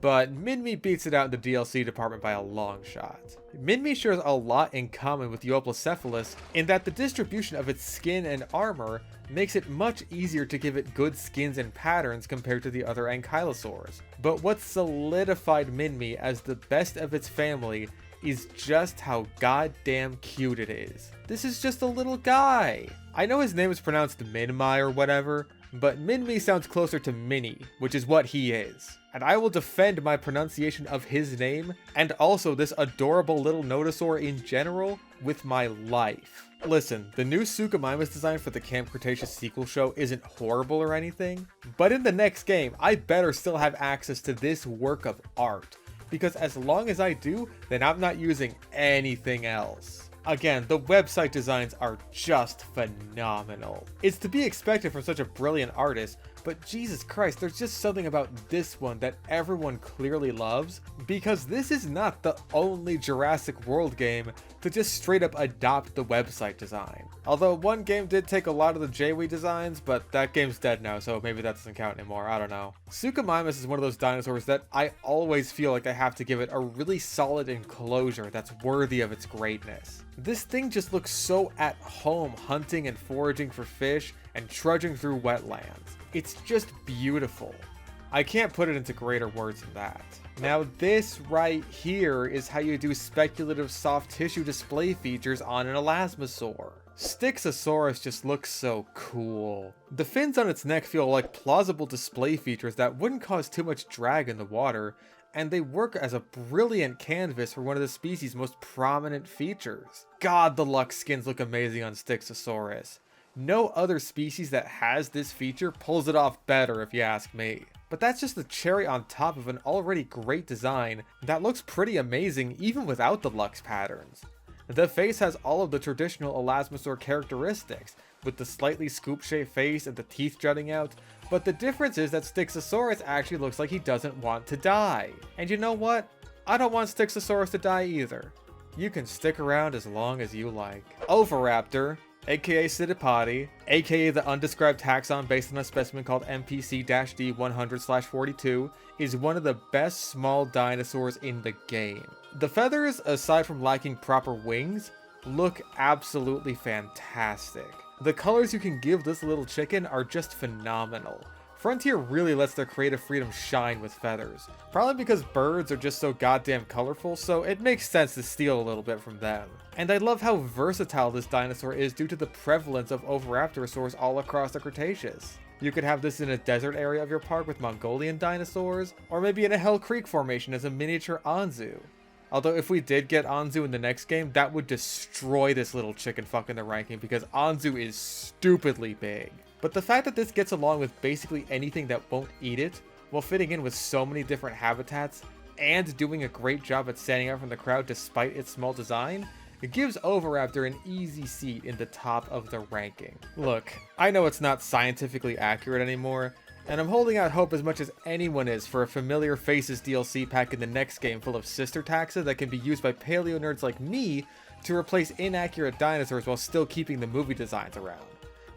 but Minmi beats it out in the DLC department by a long shot. Minmi shares a lot in common with Euoplocephalus in that the distribution of its skin and armor makes it much easier to give it good skins and patterns compared to the other ankylosaurs. But what solidified Minmi as the best of its family is just how goddamn cute it is. This is just a little guy. I know his name is pronounced Minmi or whatever, but Minmi sounds closer to Minnie, which is what he is. And I will defend my pronunciation of his name, and also this adorable little notosaur in general, with my life. Listen, the new Suchomimus design for the Camp Cretaceous sequel show isn't horrible or anything, but in the next game, I better still have access to this work of art, because as long as I do, then I'm not using anything else. Again, the website designs are just phenomenal. It's to be expected from such a brilliant artist, but Jesus Christ, there's just something about this one that everyone clearly loves, because this is not the only Jurassic World game to just straight up adopt the website design. Although one game did take a lot of the JWE designs, but that game's dead now, so maybe that doesn't count anymore, I don't know. Suchomimus is one of those dinosaurs that I always feel like I have to give it a really solid enclosure that's worthy of its greatness. This thing just looks so at home hunting and foraging for fish and trudging through wetlands. It's just beautiful. I can't put it into greater words than that. Now this right here is how you do speculative soft tissue display features on an elasmosaur. Sticksasaurus just looks so cool. The fins on its neck feel like plausible display features that wouldn't cause too much drag in the water, and they work as a brilliant canvas for one of the species' most prominent features. God, the Lux skins look amazing on Sticksasaurus. No other species that has this feature pulls it off better if you ask me. But that's just the cherry on top of an already great design that looks pretty amazing even without the Lux patterns. The face has all of the traditional Elasmosaur characteristics, with the slightly scoop-shaped face and the teeth jutting out, but the difference is that Sticksasaurus actually looks like he doesn't want to die. And you know what? I don't want Sticksasaurus to die either. You can stick around as long as you like. Oviraptor, aka Psittipodi, aka the undescribed taxon based on a specimen called MPC-D100/42, is one of the best small dinosaurs in the game. The feathers, aside from lacking proper wings, look absolutely fantastic. The colors you can give this little chicken are just phenomenal. Frontier really lets their creative freedom shine with feathers. Probably because birds are just so goddamn colorful, so it makes sense to steal a little bit from them. And I love how versatile this dinosaur is due to the prevalence of Oviraptorosaurs all across the Cretaceous. You could have this in a desert area of your park with Mongolian dinosaurs, or maybe in a Hell Creek formation as a miniature Anzu. Although if we did get Anzu in the next game, that would destroy this little chicken fuck in the ranking because Anzu is stupidly big. But the fact that this gets along with basically anything that won't eat it, while fitting in with so many different habitats, and doing a great job at standing out from the crowd despite its small design, it gives Oviraptor an easy seat in the top of the ranking. Look, I know it's not scientifically accurate anymore, and I'm holding out hope as much as anyone is for a Familiar Faces DLC pack in the next game full of sister taxa that can be used by paleo nerds like me to replace inaccurate dinosaurs while still keeping the movie designs around.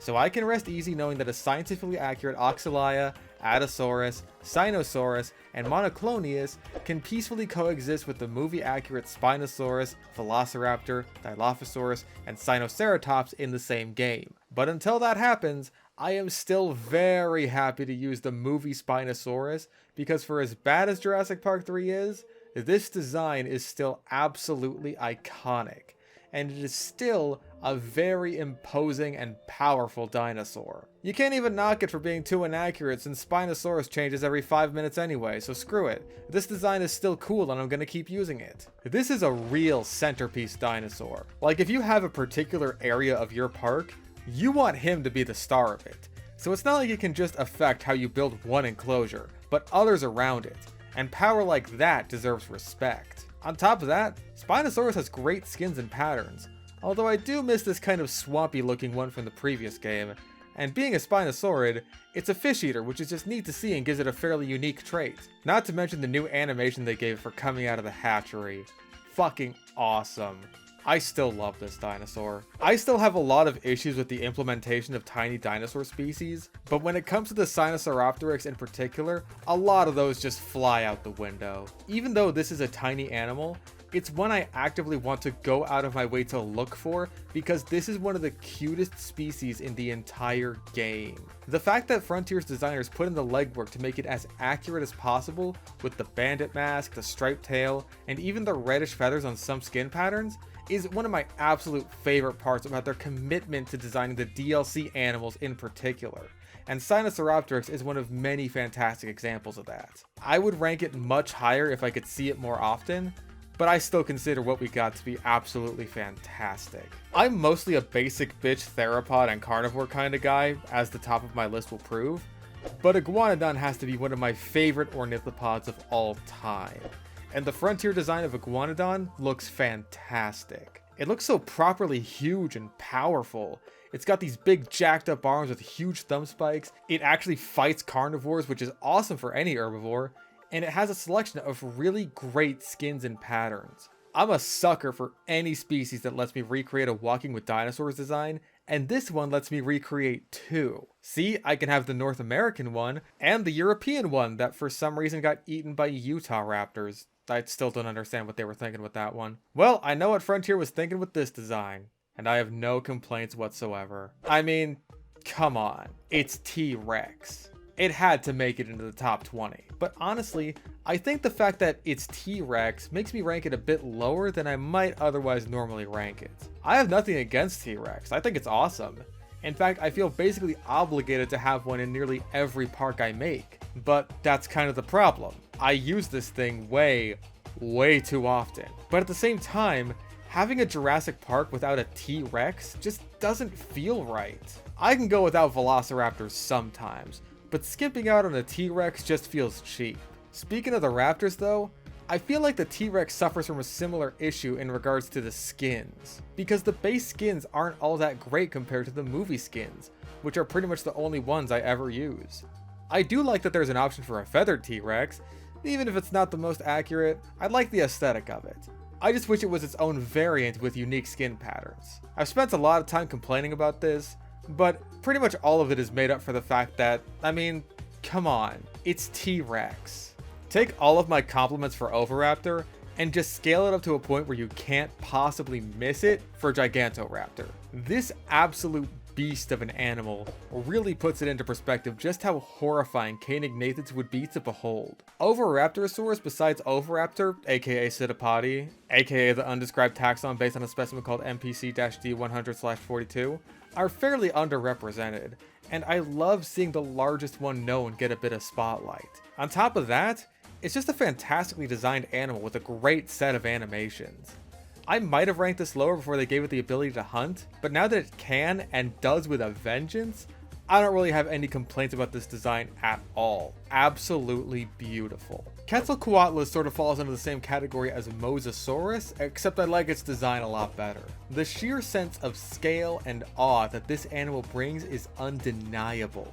So I can rest easy knowing that a scientifically accurate Oxalia, Adasaurus, Sinosaurus, and Monoclonius can peacefully coexist with the movie-accurate Spinosaurus, Velociraptor, Dilophosaurus, and Sinoceratops in the same game. But until that happens, I am still very happy to use the movie Spinosaurus, because for as bad as Jurassic Park 3 is, this design is still absolutely iconic, and it is still a very imposing and powerful dinosaur. You can't even knock it for being too inaccurate since Spinosaurus changes every 5 minutes anyway, so screw it. This design is still cool and I'm gonna keep using it. This is a real centerpiece dinosaur. Like if you have a particular area of your park, you want him to be the star of it. So it's not like it can just affect how you build one enclosure, but others around it. And power like that deserves respect. On top of that, Spinosaurus has great skins and patterns, although I do miss this kind of swampy looking one from the previous game, and being a Spinosaurid, it's a fish eater, which is just neat to see and gives it a fairly unique trait. Not to mention the new animation they gave for coming out of the hatchery. Fucking awesome. I still love this dinosaur. I still have a lot of issues with the implementation of tiny dinosaur species, but when it comes to the Sinosauropteryx in particular, a lot of those just fly out the window. Even though this is a tiny animal, it's one I actively want to go out of my way to look for because this is one of the cutest species in the entire game. The fact that Frontier's designers put in the legwork to make it as accurate as possible with the bandit mask, the striped tail, and even the reddish feathers on some skin patterns is one of my absolute favorite parts about their commitment to designing the DLC animals in particular. And Sinosauropteryx is one of many fantastic examples of that. I would rank it much higher if I could see it more often, but I still consider what we got to be absolutely fantastic. I'm mostly a basic bitch theropod and carnivore kind of guy, as the top of my list will prove, but Iguanodon has to be one of my favorite ornithopods of all time. And the Frontier design of Iguanodon looks fantastic. It looks so properly huge and powerful. It's got these big jacked up arms with huge thumb spikes. It actually fights carnivores, which is awesome for any herbivore. And it has a selection of really great skins and patterns. I'm a sucker for any species that lets me recreate a Walking with Dinosaurs design, and this one lets me recreate two. See, I can have the North American one, and the European one that for some reason got eaten by Utah raptors. I still don't understand what they were thinking with that one. Well, I know what Frontier was thinking with this design, and I have no complaints whatsoever. I mean, come on, it's T-Rex. it had to make it into the top 20. But honestly, I think the fact that it's T-Rex makes me rank it a bit lower than I might otherwise normally rank it. I have nothing against T-Rex, I think it's awesome. In fact, I feel basically obligated to have one in nearly every park I make. But that's kind of the problem. I use this thing way too often. But at the same time, having a Jurassic Park without a T-Rex just doesn't feel right. I can go without Velociraptors sometimes, but skipping out on a T-Rex just feels cheap. Speaking of the Raptors though, I feel like the T-Rex suffers from a similar issue in regards to the skins, because the base skins aren't all that great compared to the movie skins, which are pretty much the only ones I ever use. I do like that there's an option for a feathered T-Rex, even if it's not the most accurate. I like the aesthetic of it. I just wish it was its own variant with unique skin patterns. I've spent a lot of time complaining about this, but pretty much all of it is made up for the fact that, I mean, come on, it's T-Rex. Take all of my compliments for Oviraptor and just scale it up to a point where you can't possibly miss it for Gigantoraptor. This absolute beast of an animal really puts it into perspective just how horrifying Caenignathids would be to behold. Oviraptorosaurs besides Oviraptor, aka Pseudopodi, aka the undescribed taxon based on a specimen called NPC-D100/42, are fairly underrepresented, and I love seeing the largest one known get a bit of spotlight. On top of that, it's just a fantastically designed animal with a great set of animations. I might have ranked this lower before they gave it the ability to hunt, but now that it can and does with a vengeance, I don't really have any complaints about this design at all. Absolutely beautiful. Quetzalcoatlus sort of falls into the same category as Mosasaurus, except I like its design a lot better. The sheer sense of scale and awe that this animal brings is undeniable,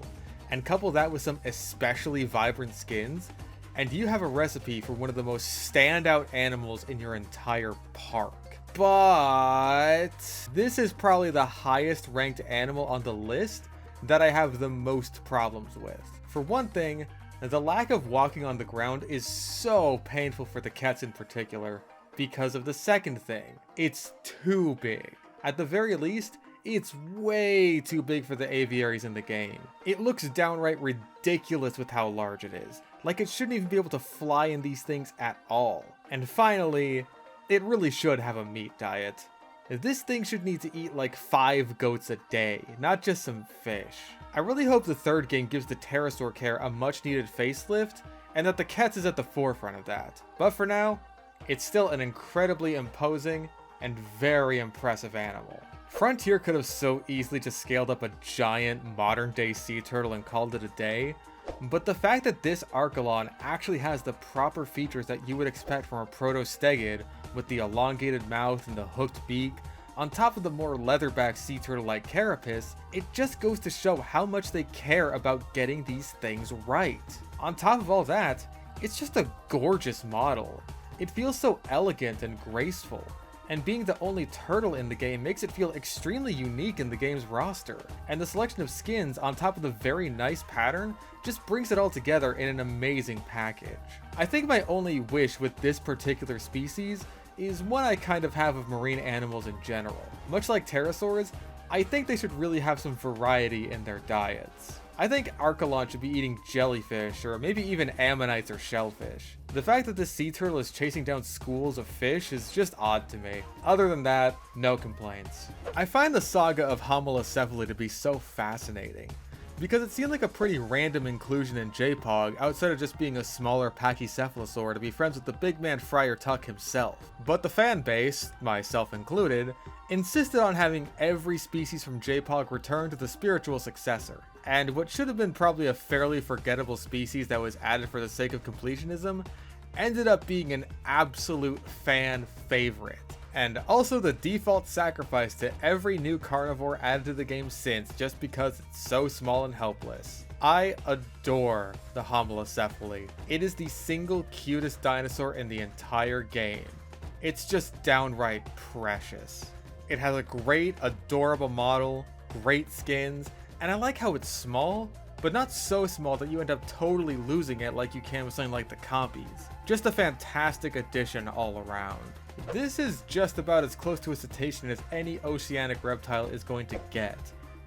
and couple that with some especially vibrant skins, and you have a recipe for one of the most standout animals in your entire park. But this is probably the highest ranked animal on the list that I have the most problems with. For one thing, the lack of walking on the ground is so painful for the cats in particular, because of the second thing, it's too big. At the very least, it's way too big for the aviaries in the game. It looks downright ridiculous with how large it is. Like it shouldn't even be able to fly in these things at all. And finally, it really should have a meat diet. This thing should need to eat like 5 goats a day, not just some fish. I really hope the third game gives the pterosaur care a much needed facelift, and that the Kets is at the forefront of that. But for now, it's still an incredibly imposing and very impressive animal. Frontier could have so easily just scaled up a giant modern day sea turtle and called it a day, but the fact that this Archelon actually has the proper features that you would expect from a Protostegid, with the elongated mouth and the hooked beak, on top of the more leatherback sea turtle like carapace, it just goes to show how much they care about getting these things right. On top of all that, it's just a gorgeous model. It feels so elegant and graceful, and being the only turtle in the game makes it feel extremely unique in the game's roster, and the selection of skins on top of the very nice pattern just brings it all together in an amazing package. I think my only wish with this particular species is one I kind of have of marine animals in general. Much like pterosaurs, I think they should really have some variety in their diets. I think Archelon should be eating jellyfish, or maybe even ammonites or shellfish. The fact that this sea turtle is chasing down schools of fish is just odd to me. Other than that, no complaints. I find the saga of Homalocephali to be so fascinating, because it seemed like a pretty random inclusion in J-Pog outside of just being a smaller pachycephalosaur to be friends with the big man Friar Tuck himself. But the fan base, myself included, insisted on having every species from J-Pog return to the spiritual successor. And what should have been probably a fairly forgettable species that was added for the sake of completionism ended up being an absolute fan favorite. And also the default sacrifice to every new carnivore added to the game since, just because it's so small and helpless. I adore the Homalocephali. It is the single cutest dinosaur in the entire game. It's just downright precious. It has a great, adorable model, great skins, and I like how it's small, but not so small that you end up totally losing it like you can with something like the Compies. Just a fantastic addition all around. This is just about as close to a cetacean as any oceanic reptile is going to get,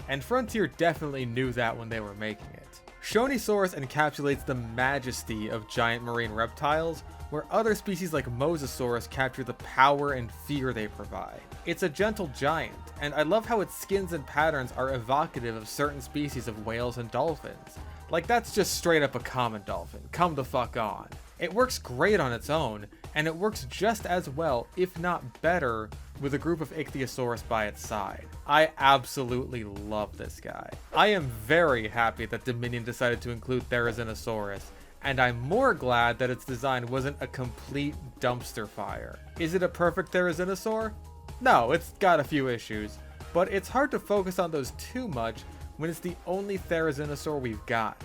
and Frontier definitely knew that when they were making it. Shonisaurus encapsulates the majesty of giant marine reptiles, where other species like Mosasaurus capture the power and fear they provide. It's a gentle giant, and I love how its skins and patterns are evocative of certain species of whales and dolphins. Like, that's just straight up a common dolphin, come the fuck on. It works great on its own, and it works just as well, if not better, with a group of Ichthyosaurus by its side. I absolutely love this guy. I am very happy that Dominion decided to include Therizinosaurus, and I'm more glad that its design wasn't a complete dumpster fire. Is it a perfect Therizinosaur? No, it's got a few issues, but it's hard to focus on those too much when it's the only Therizinosaur we've got.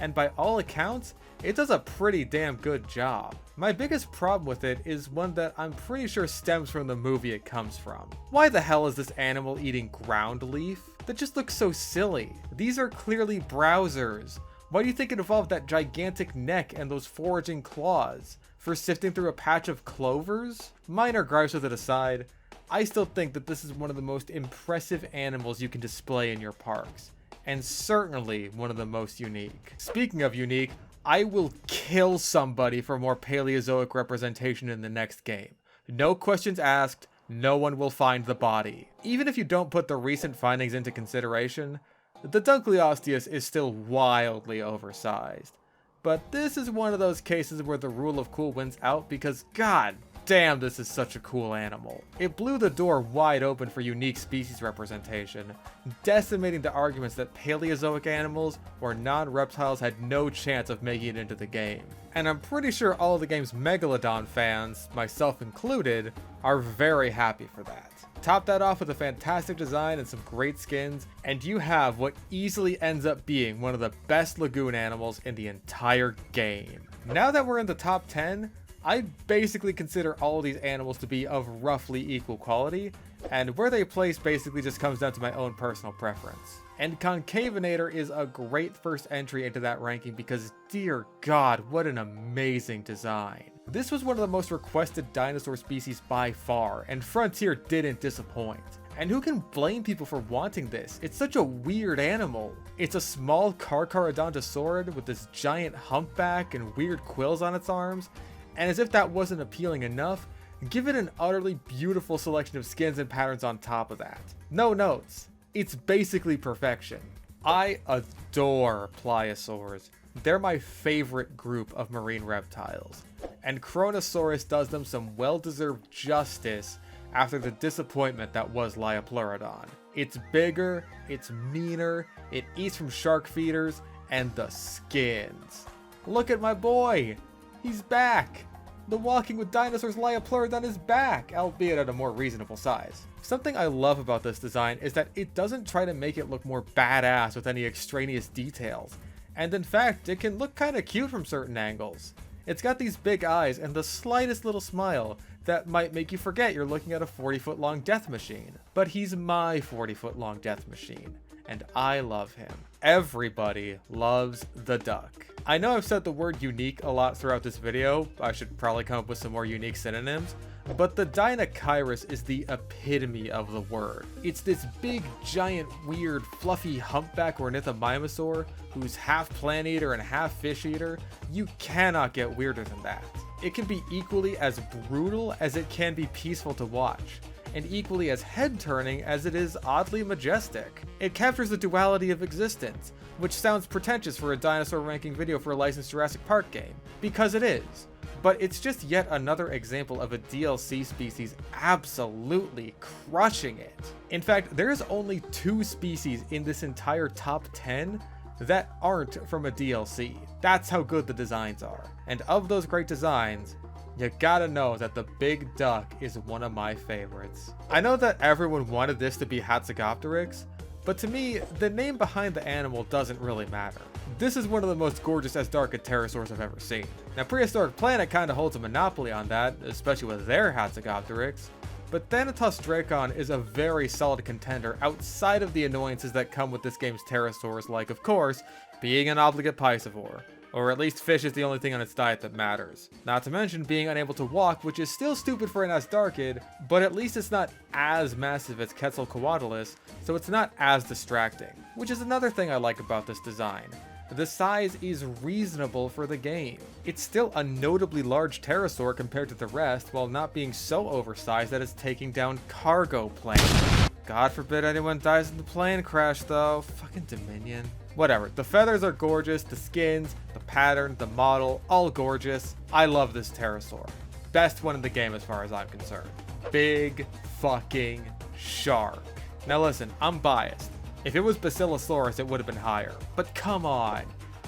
And by all accounts, it does a pretty damn good job. My biggest problem with it is one that I'm pretty sure stems from the movie it comes from. Why the hell is this animal eating ground leaf? That just looks so silly. These are clearly browsers. Why do you think it evolved that gigantic neck and those foraging claws? For sifting through a patch of clovers? Minor gripes with it aside, I still think that this is one of the most impressive animals you can display in your parks, and certainly one of the most unique. Speaking of unique, I will kill somebody for more Paleozoic representation in the next game. No questions asked, no one will find the body. Even if you don't put the recent findings into consideration, the Dunkleosteus is still wildly oversized. But this is one of those cases where the rule of cool wins out because god damn, this is such a cool animal. It blew the door wide open for unique species representation, decimating the arguments that Paleozoic animals or non-reptiles had no chance of making it into the game. And I'm pretty sure all of the game's Megalodon fans, myself included, are very happy for that. Top that off with a fantastic design and some great skins, and you have what easily ends up being one of the best lagoon animals in the entire game. Now that we're in the top 10, I basically consider all of these animals to be of roughly equal quality, and where they place basically just comes down to my own personal preference. And Concavinator is a great first entry into that ranking because dear god, what an amazing design. This was one of the most requested dinosaur species by far, and Frontier didn't disappoint. And who can blame people for wanting this? It's such a weird animal. It's a small Carcharodontosaurid with this giant humpback and weird quills on its arms, and as if that wasn't appealing enough, give it an utterly beautiful selection of skins and patterns on top of that. No notes. It's basically perfection. I adore pliosaurs. They're my favorite group of marine reptiles, and Kronosaurus does them some well-deserved justice after the disappointment that was Liopleurodon. It's bigger, it's meaner, it eats from shark feeders, and the skins. Look at my boy! He's back! The Walking with Dinosaurs Liopleurodon is back, albeit at a more reasonable size. Something I love about this design is that it doesn't try to make it look more badass with any extraneous details, and in fact, it can look kinda cute from certain angles. It's got these big eyes and the slightest little smile that might make you forget you're looking at a 40-foot long death machine. But he's my 40-foot long death machine, and I love him. Everybody loves the duck. I know I've said the word unique a lot throughout this video, I should probably come up with some more unique synonyms, but the Dinachirus is the epitome of the word. It's this big, giant, weird, fluffy humpback ornithomimosaur who's half plant eater and half fish eater. You cannot get weirder than that. It can be equally as brutal as it can be peaceful to watch, and equally as head-turning as it is oddly majestic. It captures the duality of existence, which sounds pretentious for a dinosaur ranking video for a licensed Jurassic Park game, because it is. But it's just yet another example of a DLC species absolutely crushing it. In fact, there's only 2 species in this entire top 10 that aren't from a DLC. That's how good the designs are. And of those great designs, you gotta know that the big duck is one of my favorites. I know that everyone wanted this to be Hatzegopteryx, but to me, the name behind the animal doesn't really matter. This is one of the most gorgeous Asdarchid pterosaurs I've ever seen. Now, Prehistoric Planet kinda holds a monopoly on that, especially with their Hatzegopteryx, but Thanatos Dracon is a very solid contender outside of the annoyances that come with this game's pterosaurs, like, of course, being an obligate piscivore. Or at least fish is the only thing on its diet that matters. Not to mention being unable to walk, which is still stupid for an Asdarchid, but at least it's not as massive as Quetzalcoatlus, so it's not as distracting. Which is another thing I like about this design. the size is reasonable for the game. It's still a notably large pterosaur compared to the rest, while not being so oversized that it's taking down cargo planes. God forbid anyone dies in the plane crash though. Fucking Dominion. Whatever, the feathers are gorgeous, the skins, the pattern, the model, all gorgeous. I love this pterosaur. Best one in the game as far as I'm concerned. Big fucking shark. Now listen, I'm biased. If it was Basilosaurus, it would have been higher. But come on.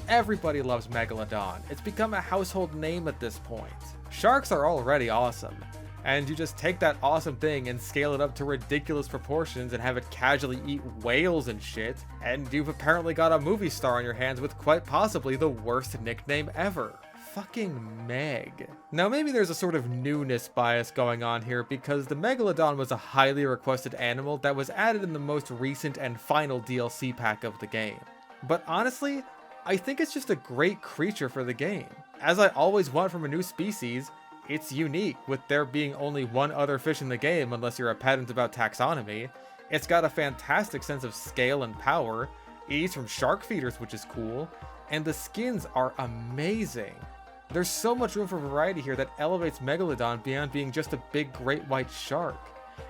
Everybody loves Megalodon. It's become a household name at this point. Sharks are already awesome. And you just take that awesome thing and scale it up to ridiculous proportions and have it casually eat whales and shit, and you've apparently got a movie star on your hands with quite possibly the worst nickname ever. Fucking Meg. Now maybe there's a sort of newness bias going on here because the Megalodon was a highly requested animal that was added in the most recent and final DLC pack of the game. But honestly, I think it's just a great creature for the game. As I always want from a new species, it's unique, with there being only one other fish in the game unless you're a pedant about taxonomy. It's got a fantastic sense of scale and power, it eats from shark feeders, which is cool, and the skins are amazing. There's so much room for variety here that elevates Megalodon beyond being just a big great white shark.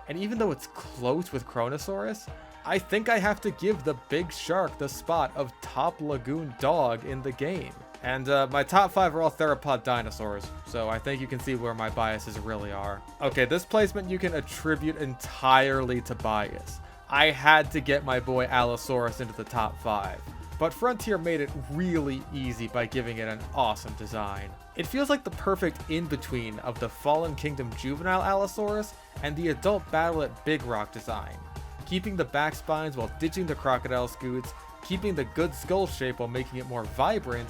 And even though it's close with Kronosaurus, I think I have to give the big shark the spot of top lagoon dog in the game. And my top 5 are all theropod dinosaurs, so I think you can see where my biases really are. Okay, this placement you can attribute entirely to bias. I had to get my boy Allosaurus into the top 5. But Frontier made it really easy by giving it an awesome design. It feels like the perfect in-between of the Fallen Kingdom juvenile Allosaurus and the adult Battle at Big Rock design, keeping the back spines while ditching the crocodile scoots, keeping the good skull shape while making it more vibrant.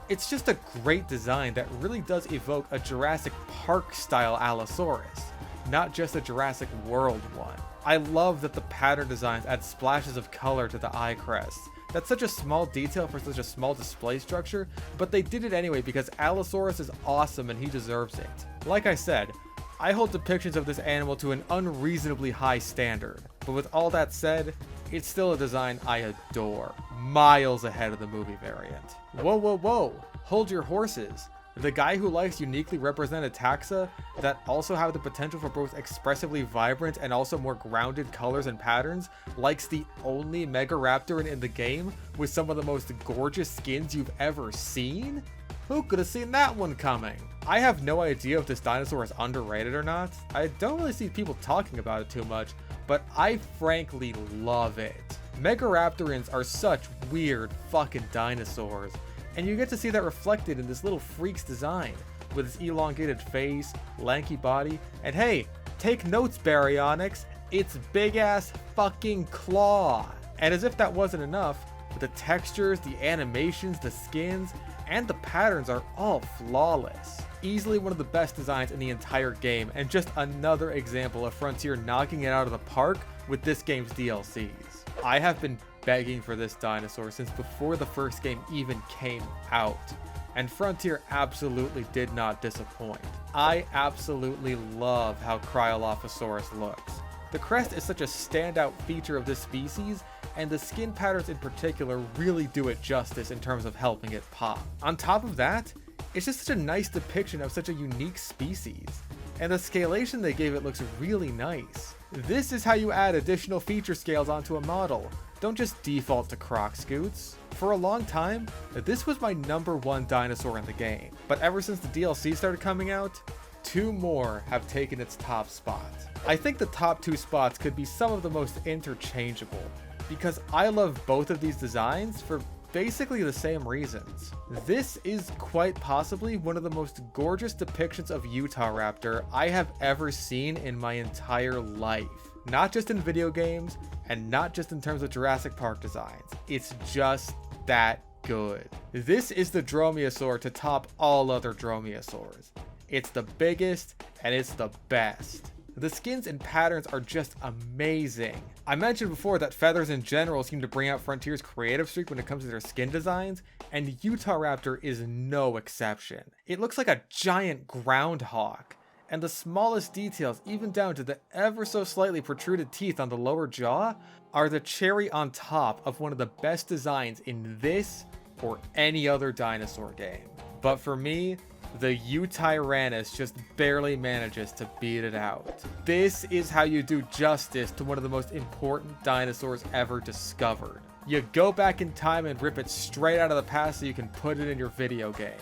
It's just a great design that really does evoke a Jurassic Park style Allosaurus, not just a Jurassic World one. I love that the pattern designs add splashes of color to the eye crests. That's such a small detail for such a small display structure, but they did it anyway because Allosaurus is awesome and he deserves it. Like I said, I hold depictions of this animal to an unreasonably high standard, but with all that said, it's still a design I adore, miles ahead of the movie variant. Whoa, whoa, whoa, hold your horses. The guy who likes uniquely represented taxa that also have the potential for both expressively vibrant and also more grounded colors and patterns likes the only Megaraptoran in the game with some of the most gorgeous skins you've ever seen? Who could have seen that one coming? I have no idea if this dinosaur is underrated or not. I don't really see people talking about it too much, but I frankly love it. Megaraptorans are such weird fucking dinosaurs, and you get to see that reflected in this little freak's design, with his elongated face, lanky body, and hey, take notes Baryonyx, it's big ass fucking claw. And as if that wasn't enough, the textures, the animations, the skins, and the patterns are all flawless. Easily one of the best designs in the entire game, and just another example of Frontier knocking it out of the park with this game's DLCs. I have been begging for this dinosaur since before the first game even came out, and Frontier absolutely did not disappoint. I absolutely love how Cryolophosaurus looks. The crest is such a standout feature of this species, and the skin patterns in particular really do it justice in terms of helping it pop. On top of that, it's just such a nice depiction of such a unique species, and the scalation they gave it looks really nice. This is how you add additional feature scales onto a model. Don't just default to croc scoots. For a long time, this was my #1 dinosaur in the game, but ever since the DLC started coming out, 2 more have taken its top spot. I think the top 2 spots could be some of the most interchangeable, because I love both of these designs for basically the same reasons. This is quite possibly one of the most gorgeous depictions of Utahraptor I have ever seen in my entire life. Not just in video games, and not just in terms of Jurassic Park designs. It's just that good. This is the Dromaeosaur to top all other Dromaeosaurs. It's the biggest, and it's the best. The skins and patterns are just amazing. I mentioned before that feathers in general seem to bring out Frontier's creative streak when it comes to their skin designs, and Utahraptor is no exception. It looks like a giant groundhog, and the smallest details, even down to the ever so slightly protruded teeth on the lower jaw, are the cherry on top of one of the best designs in this or any other dinosaur game. But for me, the Tyrannus just barely manages to beat it out. This is how you do justice to one of the most important dinosaurs ever discovered. You go back in time and rip it straight out of the past so you can put it in your video game.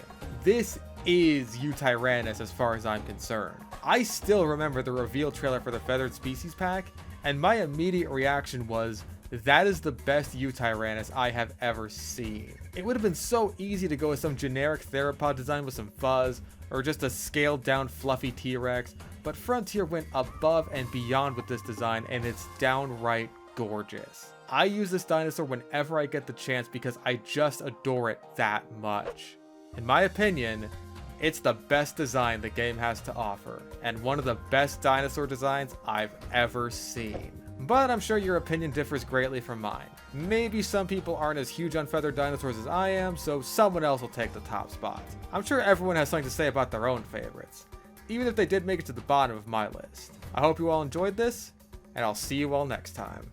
This is Tyrannus as far as I'm concerned. I still remember the reveal trailer for the Feathered Species Pack, and my immediate reaction was, that is the best Tyrannus I have ever seen. It would have been so easy to go with some generic theropod design with some fuzz, or just a scaled down fluffy T-Rex, but Frontier went above and beyond with this design, and it's downright gorgeous. I use this dinosaur whenever I get the chance because I just adore it that much. In my opinion, it's the best design the game has to offer, and one of the best dinosaur designs I've ever seen. But I'm sure your opinion differs greatly from mine. Maybe some people aren't as huge on feathered dinosaurs as I am, so someone else will take the top spot. I'm sure everyone has something to say about their own favorites, even if they did make it to the bottom of my list. I hope you all enjoyed this, and I'll see you all next time.